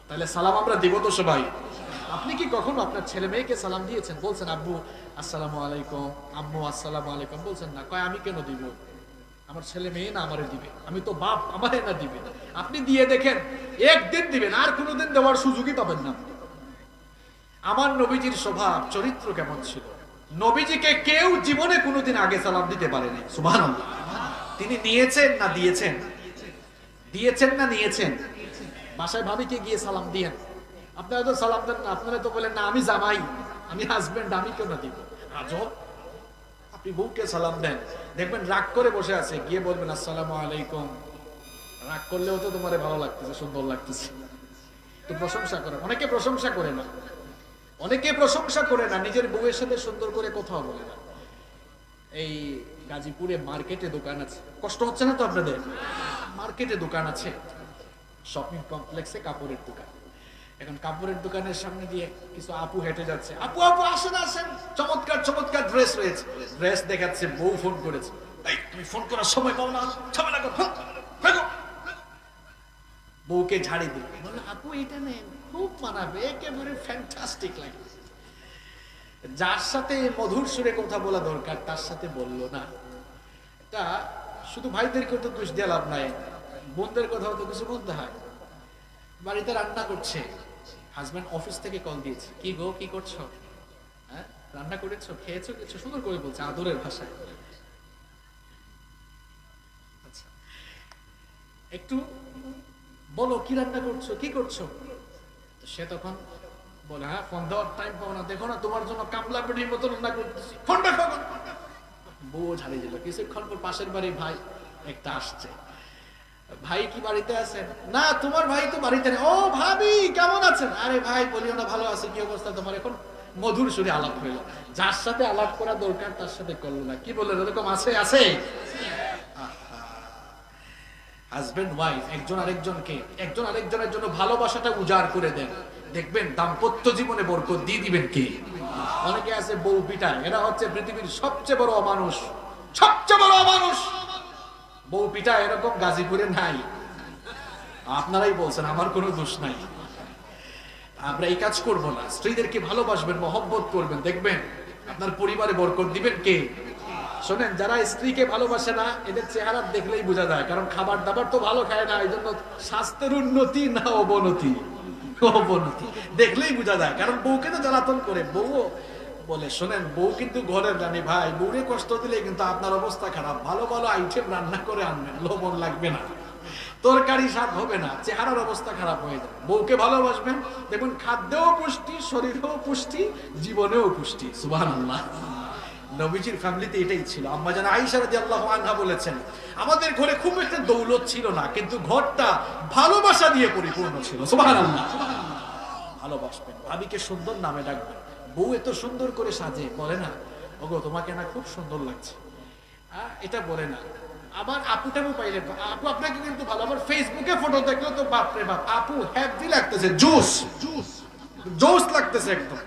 তাহলে সালাম আমরা দিব তো সবাই। আপনি কি কখনো আপনার ছেলে মেয়েকে সালাম দিয়েছেন? বলছেন আব্বু আসসালামু আলাইকুম, আম্মু আসসালামু আলাইকুম, বলছেন না? কয় আমি কেন দিব, আমার ছেলে মেয়ে না আমারে দিবে, আমি তো বাপ, আমারে না দিবে। আপনি দিয়ে দেখেন, একদিন দিবেন, আর কোনোদিন দেওয়ার সুযোগই পাবেন না। আমার নবীজির স্বভাব চরিত্র কেমন ছিল? নবীজিকে কেউ জীবনে কোনোদিন আগে সালাম দিতে পারেনি। সুবহানাল্লাহ। তিনি নিয়েছেন না দিয়েছেন? দিয়েছেন না নিয়েছেন? বাসায় ভাবিকে গিয়ে সালাম দিয়েন, আপনারা তো সালাম দেন না, আপনারা তো বলেন না আমি জামাই, আমি হাজবেন্ড, আমি কেন দিব। আজব। আপনি বউকে সালাম দেন, দেখবেন রাগ করে বসে আছে, গিয়ে বলবেন আসসালামু আলাইকুম। রাগ করলেও তো তোমার ভালো লাগতেছে, সুন্দর লাগতেছে, তো প্রশংসা করে। অনেকে প্রশংসা করে না, অনেকে প্রশংসা করে না, নিজের বউয়ের সাথে সুন্দর করে কথাও বলে না। এই গাজীপুরে মার্কেটে দোকান আছে, কষ্ট হচ্ছে না তো আপনাদের? মার্কেটে দোকান আছে, শপিং কমপ্লেক্সে কাপড়ের দোকান। এখন কাপড়ের দোকানের সামনে দিয়ে কিছু আপু হেঁটে যাচ্ছে, আপু আপু আসেন আসেন, চমৎকার চমৎকার ড্রেস রয়েছে। ড্রেস দেখাচ্ছে, বউ ফোন করেছে, এই তুমি ফোন করার সময় পাও না, ঝামেলা করো, ফেঁকো। বউকে ঝাড়ি দিল, বললো আপু এটা নেন, খুব মানাবে, একেবারে ফ্যান্টাস্টিক লাগে। যার সাথে মধুর সুরে কথা বলা দরকার তার সাথে বললো না। এটা শুধু ভাইদেরকে তো দোষ দিয়ে লাভ নাই, বোনদের কথাও তো কিছু বলতে হয়। বাড়িতে রান্না করছে, হাজবেন্ড অফিস থেকে কল দিয়েছে, কি গো কি করছো, হ্যাঁ রান্না করেছো, খেয়েছো কিছু, সুন্দর করে বলছে আদরের ভাষায়। আচ্ছা একটু বলো কি রান্না করছো, কি করছো। সে তখন বলে, হ্যাঁ ফোন দেওয়ার টাইম পাবো না, দেখো না তোমার জন্য কামলা পেটির মতো রান্না করতেছি, ফোনটা খাবো। বউ ঝাড়িয়ে দিল। কিছুক্ষণ পর পাশের বাড়ি ভাই একটা আসছে, ভাই কি বাড়িতে আছেন? না তোমার ভাই তো বাড়িতে নেই। ও ভাবি কেমন আছেন? আরে ভাই বলিও না, ভালো আছে, কি অবস্থা তোমার? এখন মধুর সুরে আলাপ হইল, যার সাথে আলাপ করা দরকার তার সাথে করলো না। কি বললেন এরকম আছে? আছে। হাজবেন্ড ওয়াইফ একজন আরেকজনকে, একজন আরেকজনের জন্য ভালোবাসাটা উজাড় করে দেন, দেখবেন দাম্পত্য জীবনে বরকত দিয়ে দিবেন কে। অনেকে আছে বউ পিটায়, এরা হচ্ছে পৃথিবীর সবচেয়ে বড় অমানুষ, সবচেয়ে বড় অমানুষ। বউ পিটায় এরকম গাজীপুরে নাই, আপনারাই বলছেন, আমার কোনো দোষ নাই। আমরা এই কাজ করব না, স্ত্রীদেরকে ভালোবাসবেন, মহব্বত করবেন, দেখবেন আপনার পরিবারে বরকত দিবেন কে। শোনেন, যারা স্ত্রীকে ভালোবাসে না এদের চেহারা দেখলেই বোঝা যায়, কারণ খাবার দাবার তো ভালো খায় না, এই জন্য স্বাস্থ্যের উন্নতি না অবনতি, অবনতি দেখলেই বোঝা যায়। কারণ বউকে তো জ্বালাতন করে, বউ বলে শোনেন বউ কিন্তু ঘরের রানী ভাই, বউরে কষ্ট দিলে কিন্তু আপনার অবস্থা খারাপ। ভালো ভালো আইটেম রান্না করে আনবেন, লবণ লাগবে না, তরকারি স্বাদ হবে না, চেহারার অবস্থা খারাপ হয়ে যাবে। বউকে ভালোবাসবেন, দেখুন খাদ্যেও পুষ্টি, শরীরেও পুষ্টি, জীবনেও পুষ্টি। সুবহানাল্লাহ। নবীজির ফ্যামিলিতে এটাই ছিল। আম্মা জান আয়েশা রাদিয়াল্লাহু আনহা বলেছেন, আমাদের ঘরে খুব একটা দৌলত ছিল না, কিন্তু ঘরটা ভালোবাসা দিয়ে পরিপূর্ণ ছিল। সুবহানাল্লাহ। ভালোবাসবেন, ভাবিকে সুন্দর নামে ডাকবেন। বউ এত সুন্দর করে সাজে, বলে না ওগো তোমাকে না খুব সুন্দর লাগছে, এটা বলে না। আবার আপু টাপু পাইলে, আপু আপনাকে কিন্তু ভালো, আবার ফেসবুকে ফটো দেখলে তো বাপরে বাপ, আপু হ্যাপি লাগতেছে, জোস জোস জোস লাগতেছে একদম।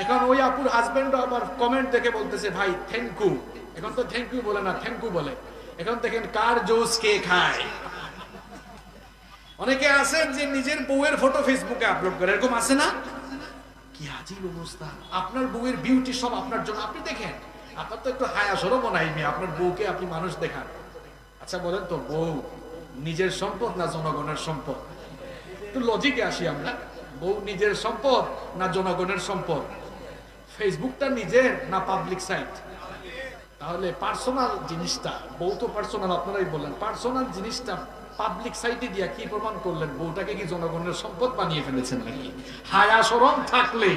এখন ওই আপুর হাজবেন্ড আবার কমেন্ট দেখে বলতেছে, ভাই থ্যাংক ইউ। এখন তো থ্যাংক ইউ বলে না, থ্যাংক ইউ বলে। এখন দেখেন কার জোস কে খায়। অনেকে আছেন যে নিজের বউয়ের ফটো ফেসবুকে আপলোড করে, এরকম আছে না? কি আজীব অবস্থা। আপনার বউয়ের বিউটি সব আপনার জন্য, আপনি দেখেন। আপনার তো একটু হায়া শরমও নাই, আপনার বউকে আপনি মানুষ দেখান। আচ্ছা বলেন তো, বউ নিজের সম্পদ না জনগণের সম্পদ? একটু লজিকে আসি আমরা। বউ নিজের সম্পদ না জনগণের সম্পদ? ফেসবুকটা নিজের না পাবলিক সাইট? তাহলে পার্সোনাল জিনিসটা, বউ তো পার্সোনাল, আপনারাই বললেন, পার্সোনাল জিনিসটা পাবলিক সাইটে দিয়া কি প্রমাণ করলেন? বউটাকে কি জনগণের সম্পদ বানিয়ে ফেলেছেন নাকি? হায়া শরম থাকলে,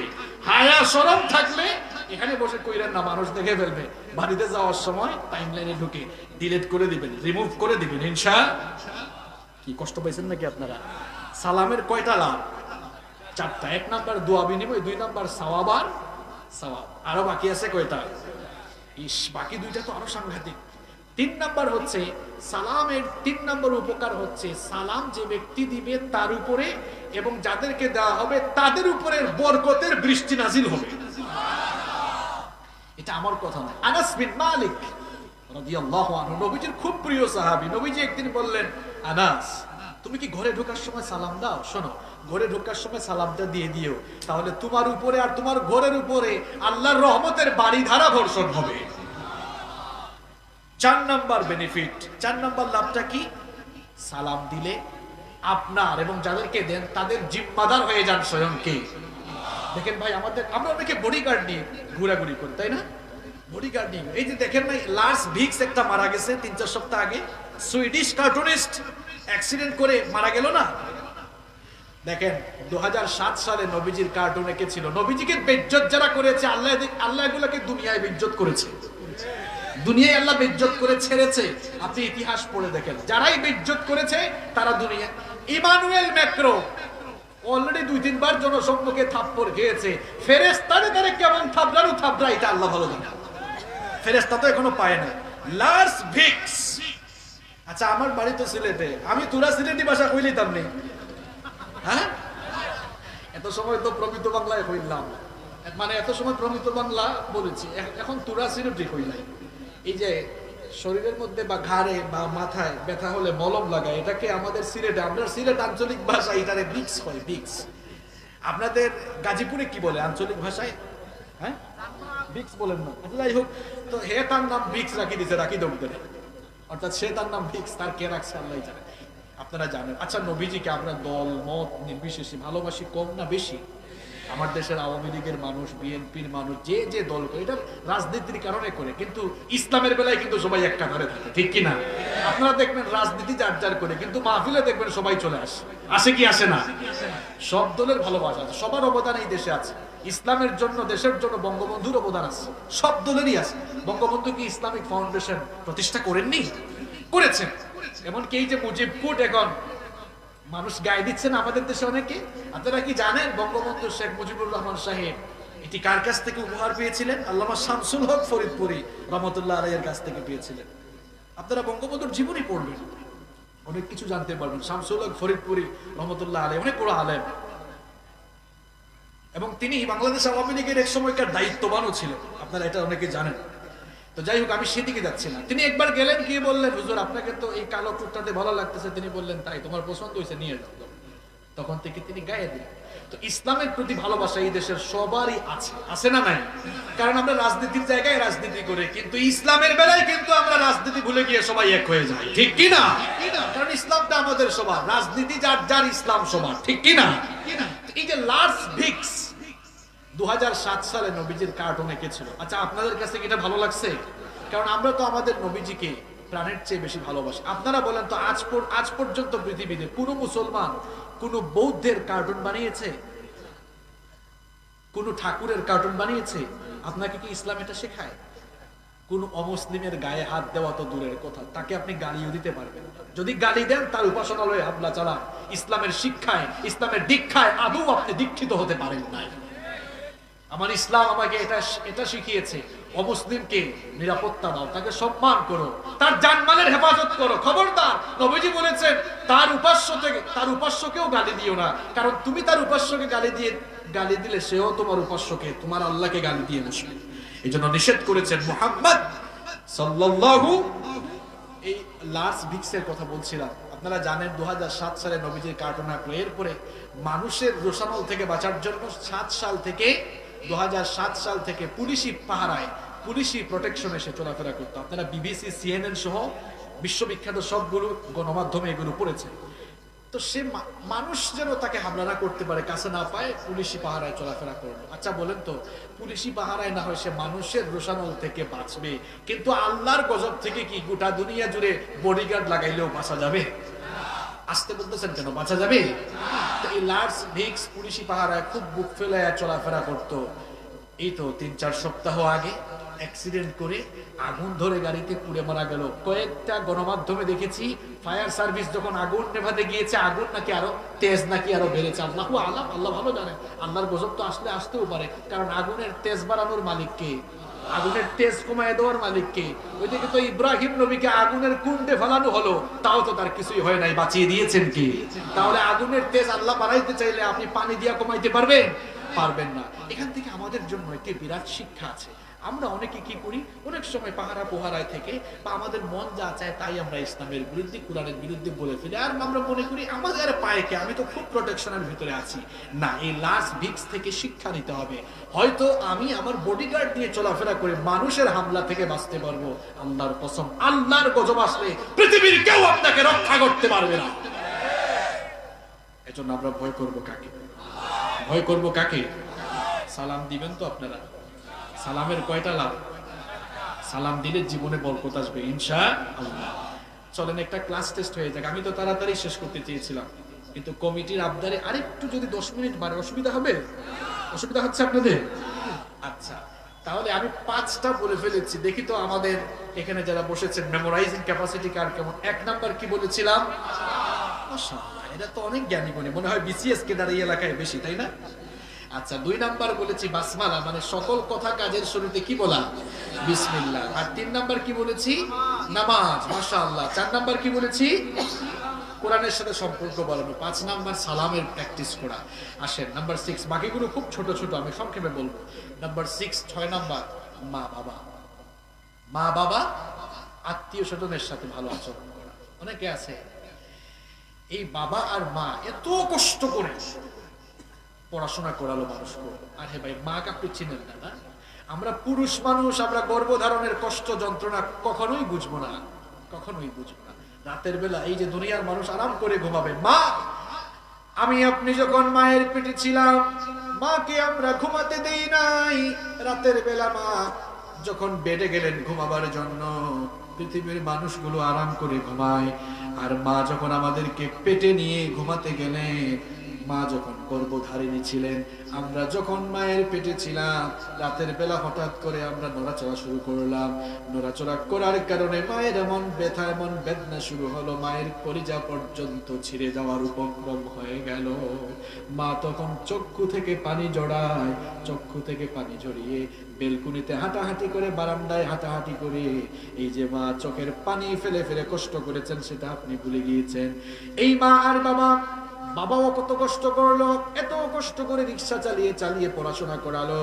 হায়া শরম থাকলে এখানে বসে কইরেন না, মানুষ দেখে ফেলবে। বাড়িতে যাওয়ার সময় টাইমলাইনে ঢুকে ডিলিট করে দিবেন, রিমুভ করে দিবেন ইনশাআল্লাহ। কি কষ্ট পাইছেন নাকি আপনারা? সালামের কয়টা লাভ? 4টা। 1 নাম্বার দোয়া বিনিময়, 2 নাম্বার সাওয়াবার, সওয়াব। আরো বাকি আছে কয়টা? ইস, বাকি দুইটা তো আরো সাংঘাতিক। 3 নাম্বার হচ্ছে সালামের 3 নাম্বার উপকার হচ্ছে সালাম যে ব্যক্তি দিবে তার উপরে এবং যাদেরকে দেওয়া হবে তাদের উপরে বরকতের বৃষ্টি নাজিল হবে। এটা আমার কথা না। আনাস বিন মালিক রাদিয়াল্লাহু আনহু নবীজির খুব প্রিয় সাহাবী। নবীজি একদিন বললেন, আনাস তুমি কি ঘরে ঢোকার সময় সালাম দাও? শোনো, ঘরে ঢোকার সময় সালামটা দিয়ে দিও, তাহলে তোমার উপরে আর তোমার ঘরের উপরে আল্লাহর রহমতের বাড়িধারা বর্ষণ হবে। 4 নাম্বার বেনিফিট, 4 নাম্বার লাভটা কি? সালাম দিলে আপনার এবং যাদেরকে দেন তাদের জিম্মাদার হয়ে যান স্বয়ং কে? দেখেন ভাই, আমরা অনেকে বডিগার্ড নিয়ে ঘোরাঘুরি করি, তাই না? বডিগার্ড নিয়ে, এই যে দেখেন ভাই, লার্স ভিক্স একটা মারা গেছে 3-4 সপ্তাহ আগে, সুইডিশ কার্টুনিস্ট অ্যাক্সিডেন্ট করে মারা গেল না? দেখেন 2007 সালে নবীজির কার্টুন এঁকেছিল। নবীজিকে বেইজ্জত যারা করেছে, আল্লাহ এগুলোকে দুনিয়ায় বেইজ্জত করেছে, দুনিয়ায় আল্লাহ বেইজ্জত করে ছেড়েছে। আপনি ইতিহাস পড়ে দেখেন, যারাই বেইজ্জত করেছে তারা দুনিয়া। ইমানুয়েল ম্যাক্রো অলরেডি 2-3 বার জনসম্মুখে থাপ্পড় খেয়েছে। ফেরেশতারে তারে কেমন থাবড়া এটা আল্লাহ ভালো জানে। ফেরেশতা তো এখনো পায় না। লার্স ভিক্স, আচ্ছা আমার বাড়ি তো সিলেটে, আমি তোরা সিলেটি ভাষা কইলিতাম নেই, হ্যাঁ? এত সময় তো প্রমিত বাংলায় কইলাম, মানে এত সময় প্রমিত বাংলা বলেছি, এখন তোরা সিলেটি কইলাই। এই যে শরীরের মধ্যে বা ঘাড়ে বা মাথায় ব্যথা হলে মলম লাগায়, এটাকে আমাদের সিলেটে, আমরা সিলেট আঞ্চলিক ভাষায় এটারে ভিক্স হয়, ভিক্স। আপনাদের গাজীপুরে কি বলে আঞ্চলিক ভাষায়? হ্যাঁ, ভিক্স বলেন না? যাই হোক, তো হে তার নাম ভিক্স রাখি দিছে, রাখি দমদের, অর্থাৎ সে তার নাম ভিক্স, তার কে রাখছে আল্লাহ জানে, আপনারা জানেন। আচ্ছা, নবীজিকে আমরা দল মত নির্বিশেষে ভালোবাসি কম না বেশি? আমার দেশের আওয়ামী লীগের মানুষ, বিএনপির মানুষ, যে যে দল করে, এটা রাজনীতির কারণে করে, কিন্তু ইসলামের বেলায় কিন্তু সবাই এক কাতারে থাকে, ঠিক কিনা? আপনারা দেখবেন রাজনীতি যার যার করে, কিন্তু মাহফিলে দেখবেন সবাই চলে আসে, আসে কি আসে না? সব দলের ভালোবাসা আছে, সবার অবদান এই দেশে আছে। ইসলামের জন্য, দেশের জন্য বঙ্গবন্ধুর অবদান আছে, সব দলেরই আছে। বঙ্গবন্ধু কি ইসলামিক ফাউন্ডেশন প্রতিষ্ঠা করেননি? করেছেন। এমনকি এই যে মুজিবপুর এখন মানুষ গায়ে দিচ্ছেন আমাদের দেশে অনেকে। আপনারা কি জানেন বঙ্গবন্ধু শেখ মুজিবুর রহমান সাহেব এটি কার কাছ থেকে উপহার পেয়েছিলেন? আল্লামা শামসুল হক ফরিদপুরি রহমতুল্লাহ আলাইহির কাছ থেকে পেয়েছিলেন। আপনারা বঙ্গবন্ধুর জীবনী পড়বেন, অনেক কিছু জানতে পারবেন। শামসুল হক ফরিদপুরি রহমতুল্লাহ আলাইহি অনেক বড় আলেম, এবং তিনি বাংলাদেশ আওয়ামী লীগের এক সময়কার দায়িত্ববানও ছিলেন, আপনারা এটা অনেকে জানেন। তো যাই হোক, আমি সেদিকে যাচ্ছি না। তিনি একবার গেলেন, গিয়ে বললেন, হুজুর আপনাকে তো এই কালো কুর্তাতে ভালো লাগতেছে। তিনি বললেন, তাই তোমার পছন্দ হয়েছে, নিয়ে যাও। তখন থেকে তিনি গায়ে দিলেন। তো ইসলামের প্রতি ভালোবাসা এই দেশের সবারই আছে, আছে না নাই? কারণ আমরা রাজনীতির জায়গায় রাজনীতি করে, কিন্তু ইসলামের বেলায় কিন্তু আমরা রাজনীতি ভুলে গিয়ে সবাই এক হয়ে যাই, ঠিক কি না? কারণ ইসলামটা আমাদের সবার, রাজনীতি যার যার, ইসলাম সবার, ঠিক কি না? এই যে লার্স ভিক্স 2007 সালে নবীজির কার্টুন এঁকেছিল। আচ্ছা, আপনাদের কাছে কি এটা ভালো লাগছে? কারণ আমরা তো আমাদের নবীজিকে প্রাণের চেয়ে বেশি ভালোবাসি। আপনারা বলেন তো, আজ পর্যন্ত পৃথিবীতে কোনো মুসলমান কোন বৌদ্ধের কার্টুন বানিয়েছে? কোন ঠাকুরের কার্টুন বানিয়েছে? আপনাকে কি ইসলাম এটা শেখায়? কোন অমুসলিমের গায়ে হাত দেওয়া তো দূরের কথা, তাকে আপনি গালিও দিতে পারবেন না। যদি গালি দেন, তার উপাসনালয়ে হামলা চালান। ইসলামের শিক্ষায়, ইসলামের দীক্ষায় আদৌ আপনি দীক্ষিত হতে পারেন নাই। আমার ইসলাম আমাকে এটা শিখিয়েছে, অমুসলিমকে নিরাপত্তা দাও, তাকে সম্মান করো, তার জানমালের হেফাজত করো। খবরদার, নবীজি বলেছেন তার উপাস্যকেও গালি দিও না, কারণ তুমি তার উপাস্যকে গালি দিলে সেও তোমার উপাস্যকে, তোমার আল্লাহকে গালি দিয়ে বসবে। এই জন্য নিষেধ করেছেন মুহাম্মদ সাল্লাল্লাহু। এই লার্স ভিক্সের কথা বলছিলাম। আপনারা জানেন 2007 সালে নবীজির কার্টুন আঁকলো। এরপরে মানুষের রোশানল থেকে বাঁচার জন্য 2007 সাল থেকে পুলিশি পাহারায়, পুলিশি প্রোটেকশনে সে চলাফেরা করতো। আপনারা বিবিসি, সিএনএন সহ বিশ্ববিখ্যাত সবগুলো গণমাধ্যমে এগুলো পড়েছে। তো সে মানুষ যেন তাকে হামলা না করতে পারে, কাছে না পায়, পুলিশি পাহারায় চলাফেরা করলো। আচ্ছা বলেন তো, পুলিশি পাহারায় না হয় সে মানুষের রোশানল থেকে বাঁচবে, কিন্তু আল্লাহর গজব থেকে কি গোটা দুনিয়া জুড়ে বডিগার্ড লাগাইলেও বাঁচা যাবে? আসতে বলতেছেন কেন, বাঁচা যাবে? এই লার্স ভিক্স পুলিশি পাহারায় খুব বুক ফেলায় চলাফেরা করতো। এই তো 3-4 সপ্তাহ আগে অ্যাক্সিডেন্ট করে আগুন ধরে গাড়িতে পুড়ে মারা গেল। কয়েকটা গণমাধ্যমে দেখেছি ফায়ার সার্ভিস যখন আগুন নেভাতে গিয়েছে, আগুন নাকি আরো তেজ নাকি আরো বেড়েছে। আল্লাহু আলাম, আল্লাহ ভালো জানেন। আল্লাহর গজব তো আসলে আসতেও পারে, কারণ আগুনের তেজ বাড়ানোর মালিক কে? আগুনের তেজ কমায় দেওয়ার মালিক কে? ওইদিকে তো ইব্রাহিম নবীকে আগুনের কুণ্ডে ফেলানো হলো, তাও তো তার কিছুই হয় নাই, বাঁচিয়ে দিয়েছেন কি? তাহলে আগুনের তেজ আল্লাহ বাড়াইতে চাইলে আপনি পানি দিয়া কমাইতে পারবেন? পারবেন না। এখান থেকে আমাদের জন্য একটি বিরাট শিক্ষা আছে। আমরা অনেকে কি করি, অনেক সময় পাহারা পোহারায় থেকে বা আমাদের মন যা চায় তাই আমরা ইসলামের বিরুদ্ধে, কোরআনের বিরুদ্ধে বলে ফেলি। আর আমরা মনে করি আমাদের পায়ে কে, আমি তো খুব প্রোটেকশনের ভিতরে আছি। না, এই লাস ভিক্স থেকে শিক্ষা নিতে হবে। হয়তো আমি আমার বডিগার্ড নিয়ে চলাফেরা করে মানুষের হামলা থেকে বাঁচতে পারবো, আল্লাহর কসম আল্লাহর গজব আসলে পৃথিবীর কেউ আপনাকে রক্ষা করতে পারবে না। এজন্য আমরা ভয় করব কাকে? ভয় করব কাকে? সালাম দিবেন তো আপনারা? সালামের কয়টা লাভ? সালাম দিলে জীবনে বরকত আসবে ইনশাআল্লাহ। চলেন একটা ক্লাস টেস্ট হয়ে যাক। আমি তো তাড়াতাড়ি শেষ করতে চেয়েছিলাম, কিন্তু কমিটির আবদারে আরেকটু যদি 10 মিনিট বাড়ে অসুবিধা হবে? অসুবিধা হচ্ছে আপনাদের? আচ্ছা, তাহলে আমি 5টা বলে ফেলেছি। দেখি তো আমাদের এখানে যারা বসেছেন মেমোরাইজিং ক্যাপাসিটি কার কেমন। 1 নাম্বার কি বলেছিলাম? মাশাআল্লাহ, এটা তো অনেক জ্ঞানী গুণী, মনে হয় বিসিএস কেডার এই এলাকায় বেশি, তাই না? আচ্ছা, 2 নাম্বার বলেছি বাসমালা, মানে সকল কথা কাজের শুরুতে কি বলা? বিসমিল্লাহ। আর 3 নাম্বার কি বলেছি? নামাজ। মাশাআল্লাহ। 4 নাম্বার কি বলেছি? কোরআনের সাথে সম্পর্ক বাড়ানো। 5 নাম্বার সালামের প্র্যাকটিস করা। আসেন নাম্বার 6, বাকিগুলো খুব ছোট ছোট, আমি সংক্ষেপে বলবো। নাম্বার 6, 6 নাম্বার মা বাবা। মা বাবা, আত্মীয় স্বজনের সাথে ভালো আচরণ করা। অনেকে আছে এই বাবা আর মা এত কষ্ট করে পড়াশোনা করালো মানুষকে, আর হে ভাই মা আপনি চিনেন না? না, আমরা পুরুষ মানুষ, আমরা গর্ভধারণের কষ্ট যন্ত্রণা কখনোই বুঝবো না, কখনোই বুঝবো না। রাতের বেলা এই যে দুনিয়ার মানুষ আরাম করে ঘুমাবে, মা, আমি আপনি যখন মায়ের পেটে ছিলাম মাকে আমরা ঘুমাতে দেই নাই। রাতের বেলা মা যখন বেডে গেলেন ঘুমাবার জন্য, পৃথিবীর মানুষগুলো আরাম করে ঘুমায়। আর মা যখন আমাদেরকে পেটে নিয়ে ঘুমাতে গেলেন, মা যখন গর্ভধারিণী ছিলেন, আমরা যখন মায়ের পেটে ছিলাম, রাতের বেলা হঠাৎ করে আমরা নড়াচড়া শুরু করলাম। নড়াচড়া করার কারণে মায়ের এমন ব্যথা, এমন বেদনা শুরু হলো, মায়ের কলিজা পর্যন্ত ছিঁড়ে যাওয়ার উপক্রম হয়ে গেল। মা তখন চক্ষু থেকে পানি জড়ায়, চক্ষু থেকে পানি ঝরিয়ে বেলকুনিতে হাঁটাহাঁটি করে, বারান্দায় হাঁটাহাঁটি করে, এই যে মা চোখের পানি ফেলে ফেলে কষ্ট করেছেন সেটা আপনি ভুলে গিয়েছেন। এই মা আর বাবাও কত কষ্ট করলো, এত কষ্ট করে রিক্সা চালিয়ে চালিয়ে পড়াশোনা করালো,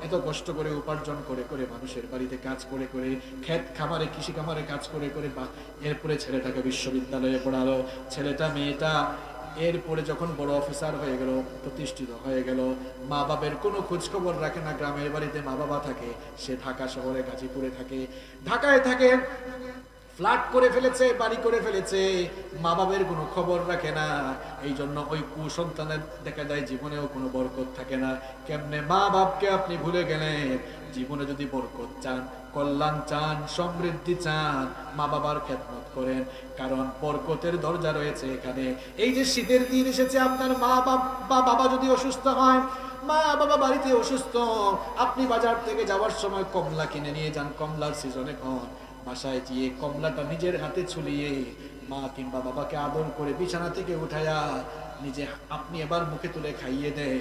এত কষ্ট করে উপার্জন করে করে মানুষের বাড়িতে কাজ করে করে, ক্ষেত খামারে কৃষি খামারে কাজ করে করে, এরপরে ছেলেটাকে বিশ্ববিদ্যালয়ে পড়ালো। ছেলেটা মেয়েটা এরপরে যখন বড় অফিসার হয়ে গেল, প্রতিষ্ঠিত হয়ে গেল, মা বাবার কোনো খোঁজ খবর রাখে না। গ্রামের বাড়িতে মা বাবা থাকে, সে ঢাকা শহরে গাজীপুরে থাকে, ঢাকায় থাকে, ফ্ল্যাট করে ফেলেছে, বাড়ি করে ফেলেছে, মা বাবার কোনো খবর রাখে না। এই জন্য ওই কুসন্তানের দেখা যায় জীবনেও কোনো বরকত থাকে না। কেমনে মা বাপকে আপনি ভুলে গেলেন? জীবনে যদি বরকত চান, কল্যাণ চান, সমৃদ্ধি চান, মা বাবার খেদমত করেন, কারণ বরকতের দরজা রয়েছে এখানে। এই যে শীতের দিন এসেছে, আপনার মা বাবা যদি অসুস্থ হয়, মা বাবা বাড়িতে অসুস্থ, আপনি বাজার থেকে যাওয়ার সময় কমলা কিনে নিয়ে যান, কমলার সিজনে এখন বাসায় গিয়ে কমলাটা নিজের হাতে ছুলিয়ে মা কিংবা বাবাকে আদর করে বিছানা থেকে উঠায়া নিজে আপনি এবার মুখে তুলে খাইয়ে দেয়।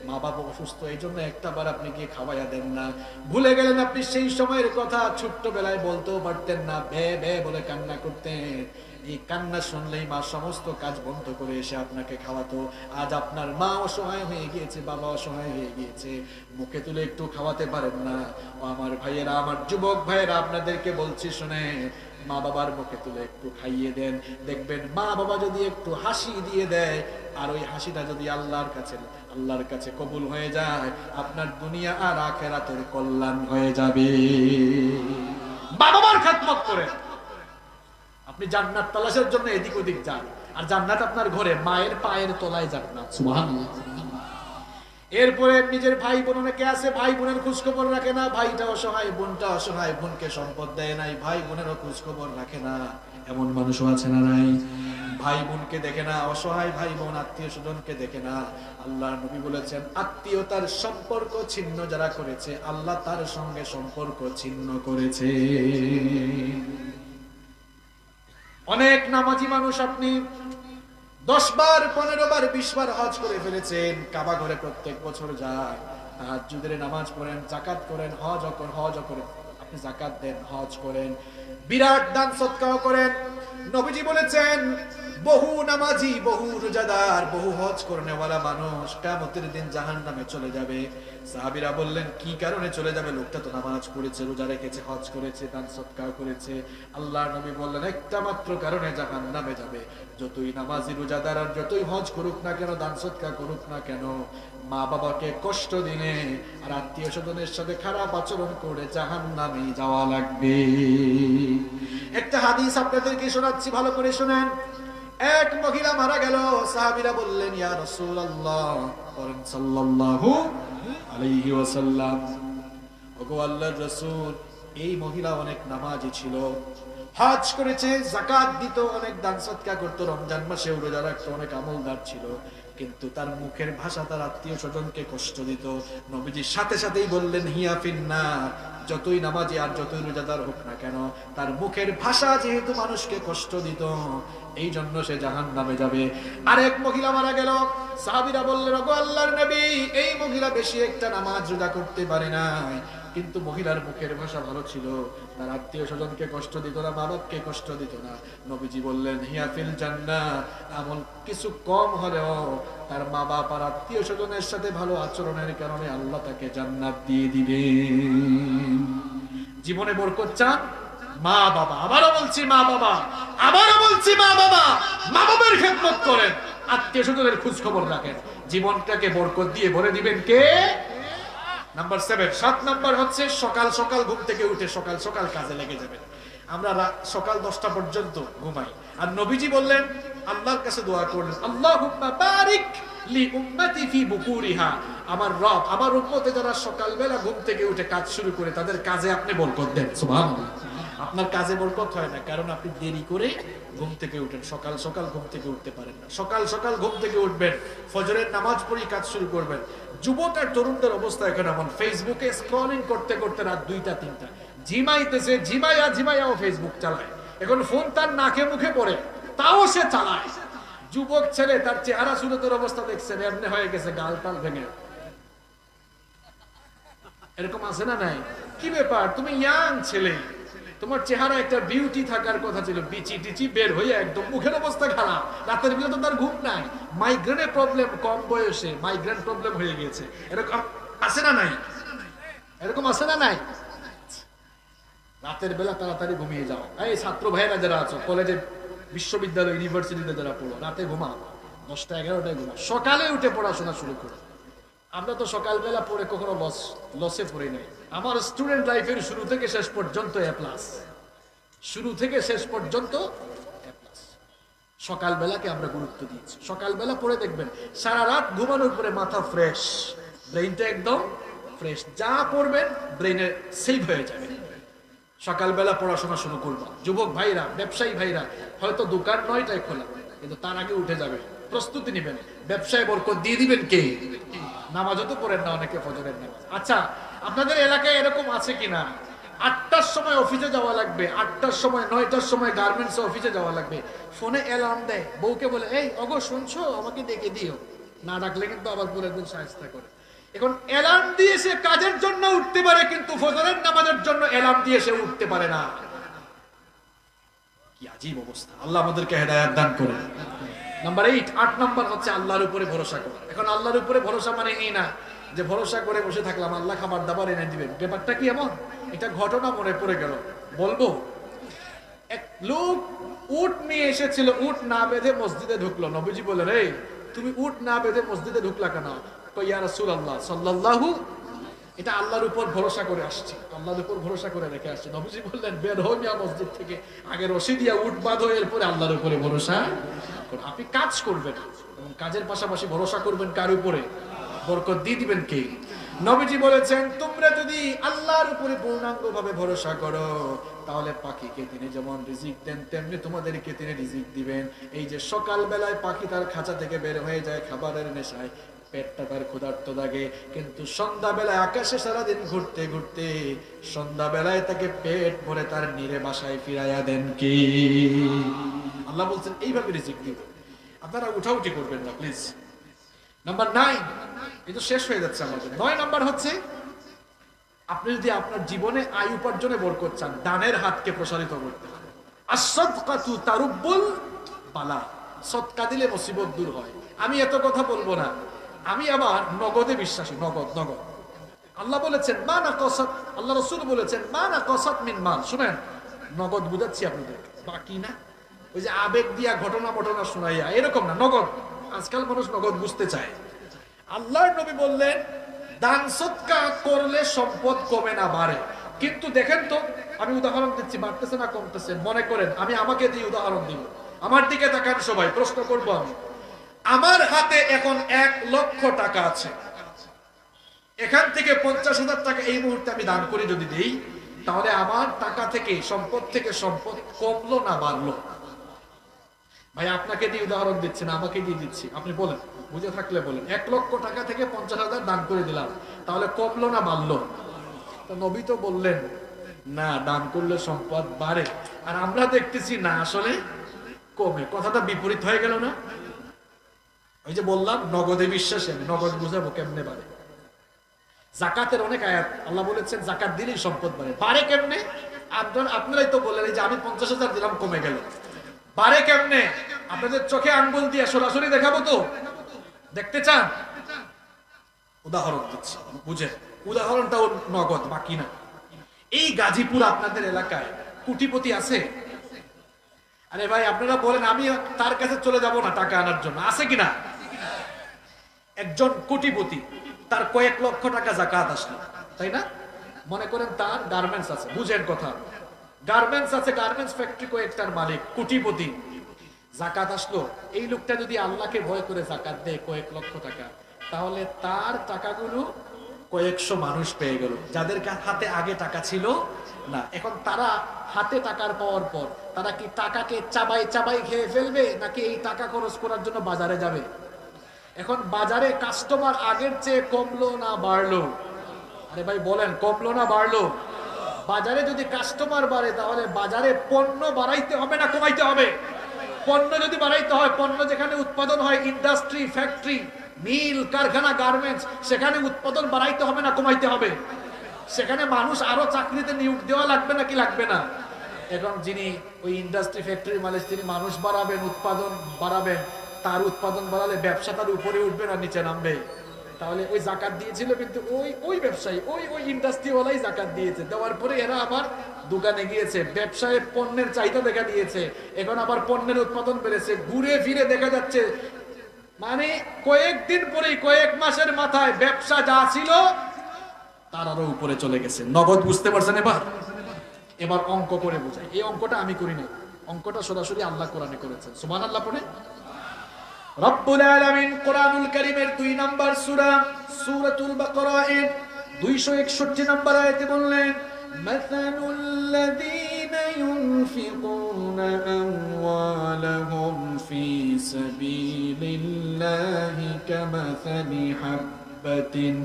মা বাবা অসুস্থ, এই জন্য একটাবার আপনি গিয়ে খাওয়াইয়া দেন না। ভুলে গেলেন আপনি সেই সময়ের কথা, ছোট্টবেলায় বলতেও পারতেন না, ভে ভে বলে কান্না করতেন। এই কান্না শুনলেই মা সমস্ত কাজ বন্ধ করে এসে আপনাকে খাওয়াতো। আজ আপনার মা অসহায় হয়ে গিয়েছে, বাবা অসহায় হয়ে গিয়েছে, মুখে তুলে একটু খাওয়াতে পারেন না। ও আমার ভাইয়েরা, আমার যুবক ভাইয়েরা, আপনাদেরকে বলছি শুনে, মা বাবার মুখে তুলে একটু খাইয়ে দেন। দেখবেন মা বাবা যদি একটু হাসি দিয়ে দেয়, আর ওই হাসিটা যদি আল্লাহর কাছে কবুল হয়ে যায়, আপনার দুনিয়া আর আখিরাতের কল্যাণ হয়ে যাবে। মা বাবার খেদমত করে আপনি জান্নাত তালাশের জন্য এদিক ওদিক যান, আর জান্নাত আপনার ঘরে, মায়ের পায়ের তলায় জান্নাত। সুবহানাল্লাহ। এরপরে নিজের ভাই বোন অনেকে আছে, ভাই বোনের খোঁজ খবর রাখে না, ভাইটা অসহায়, বোনটা অসহায়, বোনকে সম্পদ দেয় নাই, ভাই বোনেরও খোঁজ খবর রাখে না। এমন মানুষও আছে না নাই? ভাই বোনকে দেখে না, অসহায় ভাই বোন আত্মীয় স্বজনকে দেখে না। আল্লাহ নবী বলেছেন, আত্মীয়তার সম্পর্ক ছিন্ন যারা করেছে, আল্লাহ তার সঙ্গে সম্পর্ক ছিন্ন করেছে। অনেক নামাজি মানুষ আপনি 10 বার 15 বার 20 বার হজ করে ফেলেছেন, কাবা ঘরে প্রত্যেক বছর যায়, তাহাজ্জুদের নামাজ পড়েন, যাকাত করেন, হজ করেন, আপনি যাকাত দেন, হজ করেন, বিরাট দান সদকাও করেন। নবীজি বলেছেন, বহু নামাজি, বহু রোজাদার, বহু হজ করেনেওয়ালা মানুষ কিয়ামতের দিন জাহান্নামে চলে যাবে। সাহাবীরা বললেন, কি কারণে চলে যাবে? লোকটা তো নামাজ পড়েছে, রোজা রেখেছে, হজ করেছে, দান সদকাও করেছে। আল্লাহর নবী বললেন, একটা মাত্র কারণে জাহান্নামে যাবে। যতই নামাজি রোজাদার আর যতই হজ করুক না কেন, দান সদকা করুক না কেন, মা বাবাকে কষ্ট দিলে আর আত্মীয় স্বজনের সাথে খারাপ আচরণ করে জাহান্নামে যাওয়া লাগবে। একটা হাদিস আপনাদেরকে শোনাচ্ছি, ভালো করে শুনেন। এক মহিলা মারা গেল। সাহাবীরা বললেন, ইয়া রাসূলুল্লাহ, সাল্লাল্লাহু আলাইহি ওয়াসাল্লাম, ওগো আল্লাহর রাসূল, এই মহিলা অনেক নামাজি ছিল, হজ করেছে, যাকাত দিত, অনেক দান সদকা করত, রমজান মাসে রোজা রাখত, অনেক আমলদার ছিল, কিন্তু তার মুখের ভাষা তার আত্মীয় স্বজনকে কষ্ট দিত। নবীজি সাথে সাথেই বললেন, হিয়া ফিন্নার, যতই নামাজি আর যতই রোজাদার হোক না কেন, তার মুখের ভাষা যেহেতু মানুষকে কষ্ট দিত, এই জন্য সে জাহান্নামে যাবে। আরেক মহিলা মারা গেল। সাহাবীরা বললেন, ওগো আল্লাহর নবী, এই মহিলা বেশি একটা নামাজ রোজা করতে পারে নাই, কিন্তু মহিলার মুখের ভাষা ভালো ছিল, তার আত্মীয় স্বজনকে কষ্ট দিত না, মা বাপকে কষ্ট দিত না। নবীজি বললেন, হিয়া ফিল জান্নাহ, আমল কিছু কম হলেও তার মা বাপ আর আত্মীয় স্বজনের সাথে ভালো আচরণের কারণে আল্লাহ তাকে জান্নাত দিয়ে দিবে। জীবনে বরকত চান? মা বাবা, আবারও বলছি মা বাবা, আবারও বলছি মা বাবা, মা বাবার খেদমত করেন, আত্মীয় স্বজনের খোঁজ খবর রাখেন, জীবনটাকে বরকত দিয়ে ভরে দিবেন কে? নাম্বার 7, 7 নাম্বার হচ্ছে সকাল সকাল ঘুম থেকে উঠে সকাল সকাল কাজে লেগে যাবেন। আমরা সকাল 10টা পর্যন্ত ঘুমাই, আর নবীজি বললেন, আল্লাহর কাছে দোয়া করলেন, আল্লাহুম্মা বারিক লি উম্মতি ফি বুকুরিহা, আমার রব আমার উম্মতে যারা সকালবেলা ঘুম থেকে উঠে কাজ শুরু করে, তাদের কাজে আপনি বরকত দেন। সুবহানাল্লাহ। আপনার কাজে বরকত হয় না, কারণ আপনি দেরি করে ঘুম থেকে উঠেন, সকাল সকাল ঘুম থেকে উঠতে পারেন না। সকাল সকাল ঘুম থেকে উঠবেন, ফজরের নামাজ পড়ে কাজ শুরু করবেন। যুবক আর তরুণদের অবস্থা এখন এমন, ফেসবুকে স্ক্রলিং করতে করতে রাত 2টা 3টা, ঝিমাইতেছে, ঝিমাইয়াও ফেসবুক চালায়। এখন ফোন তার নাকে মুখে পড়ে, তাও সে চালায়। যুবক ছেলে, তার চেহারা সুরতের অবস্থা দেখছেন, এমনি হয়ে গেছে, গাল টাল ভেঙে। এরকম আছে না নাই? কি ব্যাপার, তুমি ইয়াং ছেলে, তোমার চেহারা একটা বিউটি থাকার কথা ছিল, বিচি টিচি বের হয়ে একদম মুখের অবস্থা খারাপ। রাতের বেলা তো তার ঘুম নাই, মাইগ্রেনের প্রবলেম, কম বয়সে মাইগ্রেন প্রবলেম হয়ে গেছে। এরকম আছে না নাই? এরকম আছে না নাই? রাতের বেলা তাড়াতাড়ি ঘুমিয়ে যাও। এই ছাত্র ভাইয়েরা যারা আছো, কলেজে, বিশ্ববিদ্যালয়, ইউনিভার্সিটিতে যারা পড়ো, রাতে ঘুমাও, 10টা 11টায় ঘুমাও, সকালে উঠে পড়াশোনা শুরু করো। আমরা তো সকালবেলা পড়ে কখনো লসে পড়ি নাই। আমার স্টুডেন্ট লাইফের শুরু থেকে শেষ পর্যন্ত A+, শুরু থেকে শেষ পর্যন্ত A+। সকালবেলাকে আমরা গুরুত্ব দিয়েছি। সকালবেলা পড়ে দেখবেন, সারা রাত ঘুমানোর পরে মাথা ফ্রেশ, ব্রেইনটা একদম ফ্রেশ, যা পড়বেন ব্রেইনে সেভ হয়ে যাবে। সকালবেলা পড়াশোনা শুরু করবো। যুবক ভাইরা, ব্যবসায়ী ভাইরা, হয়তো দোকান 9টায় খোলা, কিন্তু তার আগে উঠে যাবে, প্রস্তুতি নেবেন। ব্যবসায় বরকত দিয়ে দিবেন কে? নামাজও তো পড়েন না অনেকে, ফজরের নামাজ। আচ্ছা, আপনাদের এলাকায় এরকম আছে কিনা, 8টার সময় অফিসে যাওয়া লাগবে, 8টার সময় 9টার সময় গার্মেন্টসে অফিসে যাওয়া লাগবে, ফোনে অ্যালার্ম দেয়, বউকে বলে, এই ওগো শুনছো, আমাকে ডেকে দিও, না ডাকলে কিন্তু আবার পরের দিন সাহায্য করে। এখন অ্যালার্ম দিয়ে সে কাজের জন্য উঠতে পারে, কিন্তু ফজরের নামাজের জন্য অ্যালার্ম দিয়ে সে উঠতে পারে না। কি আজীব অবস্থা, আল্লাহ আমাদেরকে হেদায়েত দান করে। নাম্বার 8 নাম্বার হচ্ছে আল্লাহর উপরে ভরসা করা। এখন আল্লাহর উপরে ভরসা মানে এই না যে ভরসা করে বসে থাকলাম, আল্লাহ খাবার দাবার এনে দিবেন। ব্যাপারটা কি এমন? এটা ঘটনা মনে পড়ে গেল, বলবো। এক লোক উট নিয়ে এসেছিল, উট না বেঁধে মসজিদে ঢুকলো। নবীজি বললেন, এই তুমি উট না বেঁধে মসজিদে ঢুকলা কেন? ইয়া রাসূলুল্লাহ সাল্লাল্লাহু, এটা আল্লাহর উপর ভরসা করে আসছে, আল্লাহর উপর ভরসা করে রেখে আসছে। নবীজি বললেন, বের হও মিয়া মসজিদ থেকে, আগে রশি দিয়া উট বাঁধো, এরপরে আল্লাহর উপরে ভরসা করো। আপনি কাজ করবেন এবং কাজের পাশাপাশি ভরসা করবেন কার উপরে? বরকত দিয়ে দিবেন কে? নবীজি বলেছেন, তোমরা যদি আল্লাহর উপরে পূর্ণাঙ্গভাবে ভরসা করো, তাহলে পাখিকে তিনি যেমন রিজিক দেন তেমনি তোমাদেরকে তিনি রিজিক দিবেন। এই যে সকাল বেলায় পাখি তার খাঁচা থেকে বের হয়ে যায় খাবারের নেশায়, পেটটা তার ক্ষুধার্ত লাগে, কিন্তু সন্ধ্যা বেলায় আকাশে সারাদিন ঘুরতে ঘুরতে সন্ধ্যা বেলায় তাকে পেট ভরে তার নিরে বাসায় ফিরাইয়া দেন কি? আল্লাহ বলছেন এইভাবে রিজিক দিব। আপনারা উঠাউঠি করবেন না প্লিজ। নাম্বার 9, কিন্তু শেষ হয়ে যাচ্ছে আমাদের। 9 নাম্বার হচ্ছে, আপনি যদি আপনার জীবনে আয় উপার্জনে বরকত চান, দানের হাতকে প্রসারিত করতে হবে। আস-সাদকাতু তারুব্বুল বালা, সদকা দিলে মুসিবত দূর হয়। আমি এত কথা বলবো না, আমি আবার নগদে বিশ্বাসী। নগদ নগদ আল্লাহ বলেছেন মা নাকাসাত, আল্লাহ রাসূল বলেছেন মা নাকাসাত মিন মাল। শুনেন, নগদ বুঝাচ্ছি আপনাদের, বাকি না ওই যে আবেগ দিয়া ঘটনা শোনাইয়া এরকম না, নগদ। আজকাল মানুষ নগদ বুঝতে চায়। আল্লাহর নবী বললেন দান সদকা করলে সম্পদ কমে না বাড়ে। কিন্তু দেখেন তো, আমি উদাহরণ দিচ্ছি, বাড়তেছে না কমতেছে? মনে করেন আমি আমাকে দিয়ে উদাহরণ দিব। আমার দিকে তাকান সবাই, প্রশ্ন করব আমি। আমার হাতে এখন 1 লক্ষ টাকা আছে, এখান থেকে 50,000 টাকা এই মুহূর্তে আমি দান করে যদি দেই, তাহলে আমার টাকা থেকে সম্পদ কমলো না বাড়লো? ভাই আপনাকে দিয়ে উদাহরণ দিচ্ছি না, আমাকে দিয়ে দিচ্ছি, আপনি বলেন, বুঝে থাকলে বলেন। 1 লক্ষ টাকা থেকে 50,000 দান করে দিলাম, তাহলে কমলো না বাড়লো? তো নবী তো বললেন না, দান করলে সম্পদ বাড়ে। আর আমরা দেখতেছি না, আসলে কমে। কথাটা বিপরীত হয়ে গেল না? ওই যে বললাম নগদে বিশ্বাসী, আমি নগদ বুঝাবো কেমনে বাড়ে। জাকাতের অনেক আয়াত, আল্লাহ বলেছেন জাকাত দিলেই সম্পদ বাড়ে। বাড়ে কেমনে? আপনারাই তো বললেন যে আমি 50,000 দিলাম কমে গেল। বাড়ে কেমনে? আপনাদের চোখে আঙ্গুল দিয়ে সরাসরি দেখাবো তো? দেখতে চান? উদাহরণ দিচ্ছি, বুঝেন। উদাহরণটাও নগদ, বাকি না। এই গাজীপুর আপনাদের এলাকায় কোটিপতি আছে? আরে ভাই আপনারা বলেন, আমি তার কাছে চলে যাব না টাকা আনার জন্য, আছে কিনা? একজন কোটিপতি, তার কয়েক লক্ষ টাকা যাকাত আসলো, তাই না? মনে করেন তার গার্মেন্টস আছে, বুঝেন কথা, গার্মেন্টস আছে, গার্মেন্টস ফ্যাক্টরি কয়েকটার মালিক, কোটিপতি। যাকাত আসলো, এই লোকটা যদি আল্লাহকে ভয় করে যাকাত দেয় কয়েক লক্ষ টাকা, তাহলে তার টাকাগুলো কয়েকশো মানুষ পেয়ে গেল, যাদের হাতে আগে টাকা ছিল না। এখন তারা হাতে টাকার পাওয়ার পর তারা কি টাকাকে চাবাই চাবাই খেয়ে ফেলবে, নাকি এই টাকা খরচ করার জন্য বাজারে যাবে? এখন বাজারে কাস্টমার আগের চেয়ে কমলো না বাড়লো? আরে ভাই বলেন, কমলো না বাড়লো? বাজারে যদি কাস্টমার বাড়ে, তাহলে বাজারে পণ্য বাড়াইতে হবে না কমাইতে হবে? পণ্য যদি বাড়াইতে হয়, পণ্য যেখানে উৎপাদন হয়, ইন্ডাস্ট্রি, ফ্যাক্টরি, মিল, কারখানা, গার্মেন্টস, সেখানে উৎপাদন বাড়াইতে হবে না কমাইতে হবে? সেখানে মানুষ আরো চাকরিতে নিয়োগ দেওয়া লাগবে নাকি লাগবে না? এখন যিনি ওই ইন্ডাস্ট্রি, ফ্যাক্টরি মালিক, তিনি মানুষ বাড়াবেন, উৎপাদন বাড়াবেন, তার উৎপাদন বাড়ালে ব্যবসা তার উপরে উঠবে না নিচে নামবে? তাহলে ওই জাকাত দিয়েছিল, কিন্তু ওই ব্যবসায়ী, ওই ইন্ডাস্ট্রিওয়ালাই জাকাত দিয়েছে, দেওয়ার পরে এরা আবার দোকানে গিয়েছে, ব্যবসায় পণ্যের চাহিদা দেখা দিয়েছে, এখন আবার পণ্যের উৎপাদন বেড়েছে, ঘুরে ফিরে দেখা যাচ্ছে মানে কয়েকদিন পরেই, কয়েক মাসের মাথায় ব্যবসা যা ছিল তার আরো উপরে চলে গেছে। নগদ বুঝতে পারছেন? এবার অঙ্ক করে বোঝাই। এই অঙ্কটা আমি করি নাই, অঙ্কটা সরাসরি আল্লাহ কোরআনে করেছেন। সুবহানাল্লাহ পড়ে। রব্বুল আলামিন কোরআনুল কারীমের 2 নম্বর সূরা সূরাতুল বাকারা এর 261 নম্বর আয়াতে বললেন, মাসালুল লাযীনা ইউনফিকুনা আমওয়ালাহুম ফি সাবিলিল্লাহি কামাসালি হাববাতিন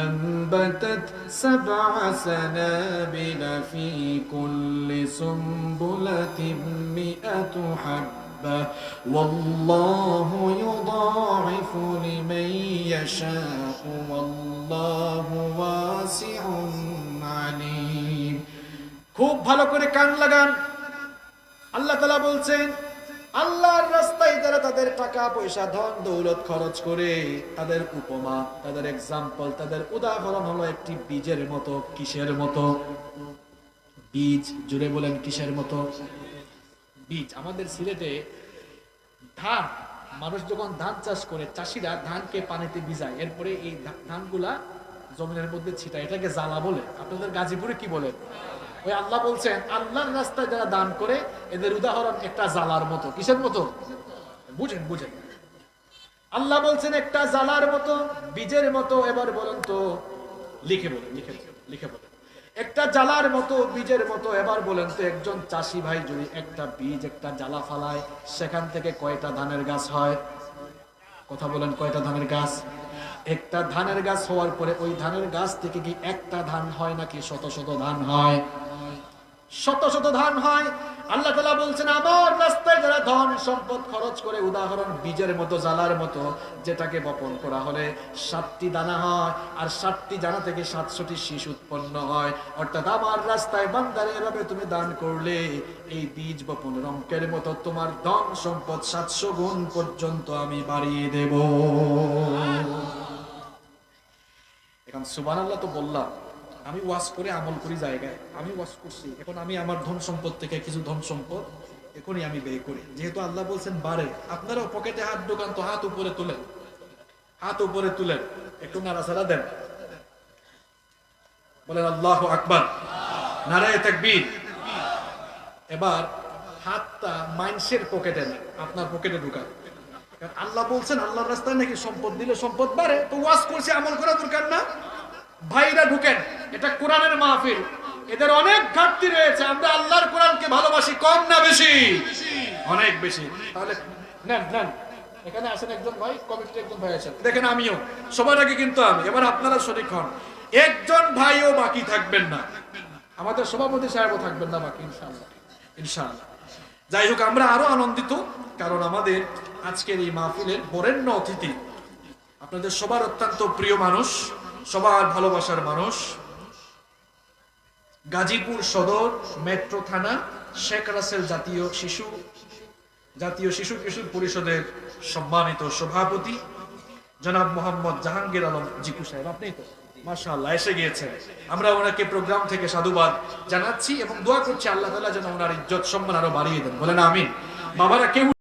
আনবাতাত 7 সানাবিলা ফি কুল্লি সুমবুলাতিন মিআতু হাব্বা والله يضاعف لمن يشاء والله واسع عليم। খুব ভালো করে কান লাগান। আল্লাহ তাআলা বলছেন, আল্লাহর রাস্তায় যারা তাদের টাকা পয়সা ধন দৌলত খরচ করে, তাদের উপমা, তাদের এক্সাম্পল, তাদের উদাহরণ হলো একটি বীজের মতো। কিসের মতো? বীজ। জুড়ে বলেন, কিসের মতো? বীজ। আমাদের সিলেটে ধান, মানুষ যখন ধান চাষ করে, চাষিরা ধানকে পানিতে ভিজায়, এরপরে এই ধানগুলা জমিনের মধ্যে ছিটায়, এটাকে জ্বালা বলে। আপনাদের গাজীপুরে কি বলে? ওই আল্লাহ বলছেন, আল্লাহর রাস্তায় যারা দান করে, এদের উদাহরণ একটা জ্বালার মতো। কিসের মতো? বুঝেন। আল্লাহ বলছেন একটা জ্বালার মতো, বীজের মতো। এবার বলেন তো, লিখে বলেন। একটা জ্বালার মতো, বীজের মতো। এবার বলেন তো, একজন চাষি ভাই যদি একটা বীজ, একটা জ্বালা ফালায়, সেখান থেকে কয়টা ধানের গাছ হয়? কথা বলেন, কয়টা ধানের গাছ? একটা ধানের গাছ হওয়ার পরে ওই ধানের গাছ থেকে কি একটা ধান হয় নাকি শত শত ধান হয়? শত শত ধান হয়। আল্লাহ তাআলা বলছেন, আমার রাস্তায় যারা ধন সম্পদ খরচ করে, উদাহরণ বীজের মতো, জ্বালার মতো, যেটাকে বপন করা হলে 7টি দানা হয়, আর 7টি দানা থেকে 700টি শীষ উৎপন্ন হয়। অর্থাৎ আমার রাস্তায় বান্দারে এভাবে তুমি দান করলে, এই বীজ বপনের অঙ্কের মতো তোমার ধন সম্পদ 700 গুণ পর্যন্ত আমি বাড়িয়ে দেব। এখন সুবহানাল্লাহ তো বললাম, আমি ওয়াজ করে আমল করি জায়গায়, আমি ওয়াজ করছি, এখন আমি আমার ধন সম্পদ থেকে কিছু ধন সম্পদ এখনই আমি ব্যয় করি। যেহেতু আল্লাহ বলছেন বাড়ে, আপনারাও পকেটে হাত ঢোকান তো, হাত উপরে তুলেন, হাত উপরে তুলেন, একটু নাড়াচাড়া দেন, বলেন আল্লাহু আকবার, নারায়ে তাকবীর। এবার হাতটা মাইন্সের পকেটে না, আপনার পকেটে ঢুকান। কারণ আল্লাহ বলছেন আল্লাহর রাস্তায় নাকি সম্পদ দিলে সম্পদ বাড়ে, তো ওয়াজ করছি, আমল করা দরকার না? ভাইরা ঢুকেন, এটা কোরআনের মাহফিল, এদের অনেক ঘাটতি রয়েছে। আমরা আল্লাহর কোরআনকে ভালোবাসি কম না বেশি? অনেক বেশি। তাহলে নেন নেন, এখানে আসেন একজন ভাই, কমিটির একজন ভাই আছেন, দেখেন আমিও, সবার আগে কিন্তু আমি, এবার আপনারা শরীক হন। একজন ভাইও বাকি থাকবেন না, আমাদের সভাপতি সাহেবও থাকবেন না বাকি, ইনশাআল্লাহ ইনশাআল্লাহ। যাই হোক, আমরা আরো আনন্দিত, কারণ আমাদের আজকের এই মাহফিলের বরেণ্য অতিথি আপনাদের সবার অত্যন্ত প্রিয় মানুষ, সবার ভালোবাসার মানুষ, গাজীপুর সদর মেট্রো থানা শেখ রাসেল জাতীয় শিশু কিশোর পরিষদের সম্মানিত সভাপতি জনাব মোহাম্মদ জাহাঙ্গীর আলম জিকু সাহেব, আপনি তো মাশাআল্লাহ এসে গিয়েছেন। আমরা ওনাকে প্রোগ্রাম থেকে সাধুবাদ জানাচ্ছি এবং দোয়া করছি আল্লাহ তাআলা যেন ওনার ইজ্জত সম্মান আরো বাড়িয়ে দেন, বলেন আমিন। বাবারা কেউ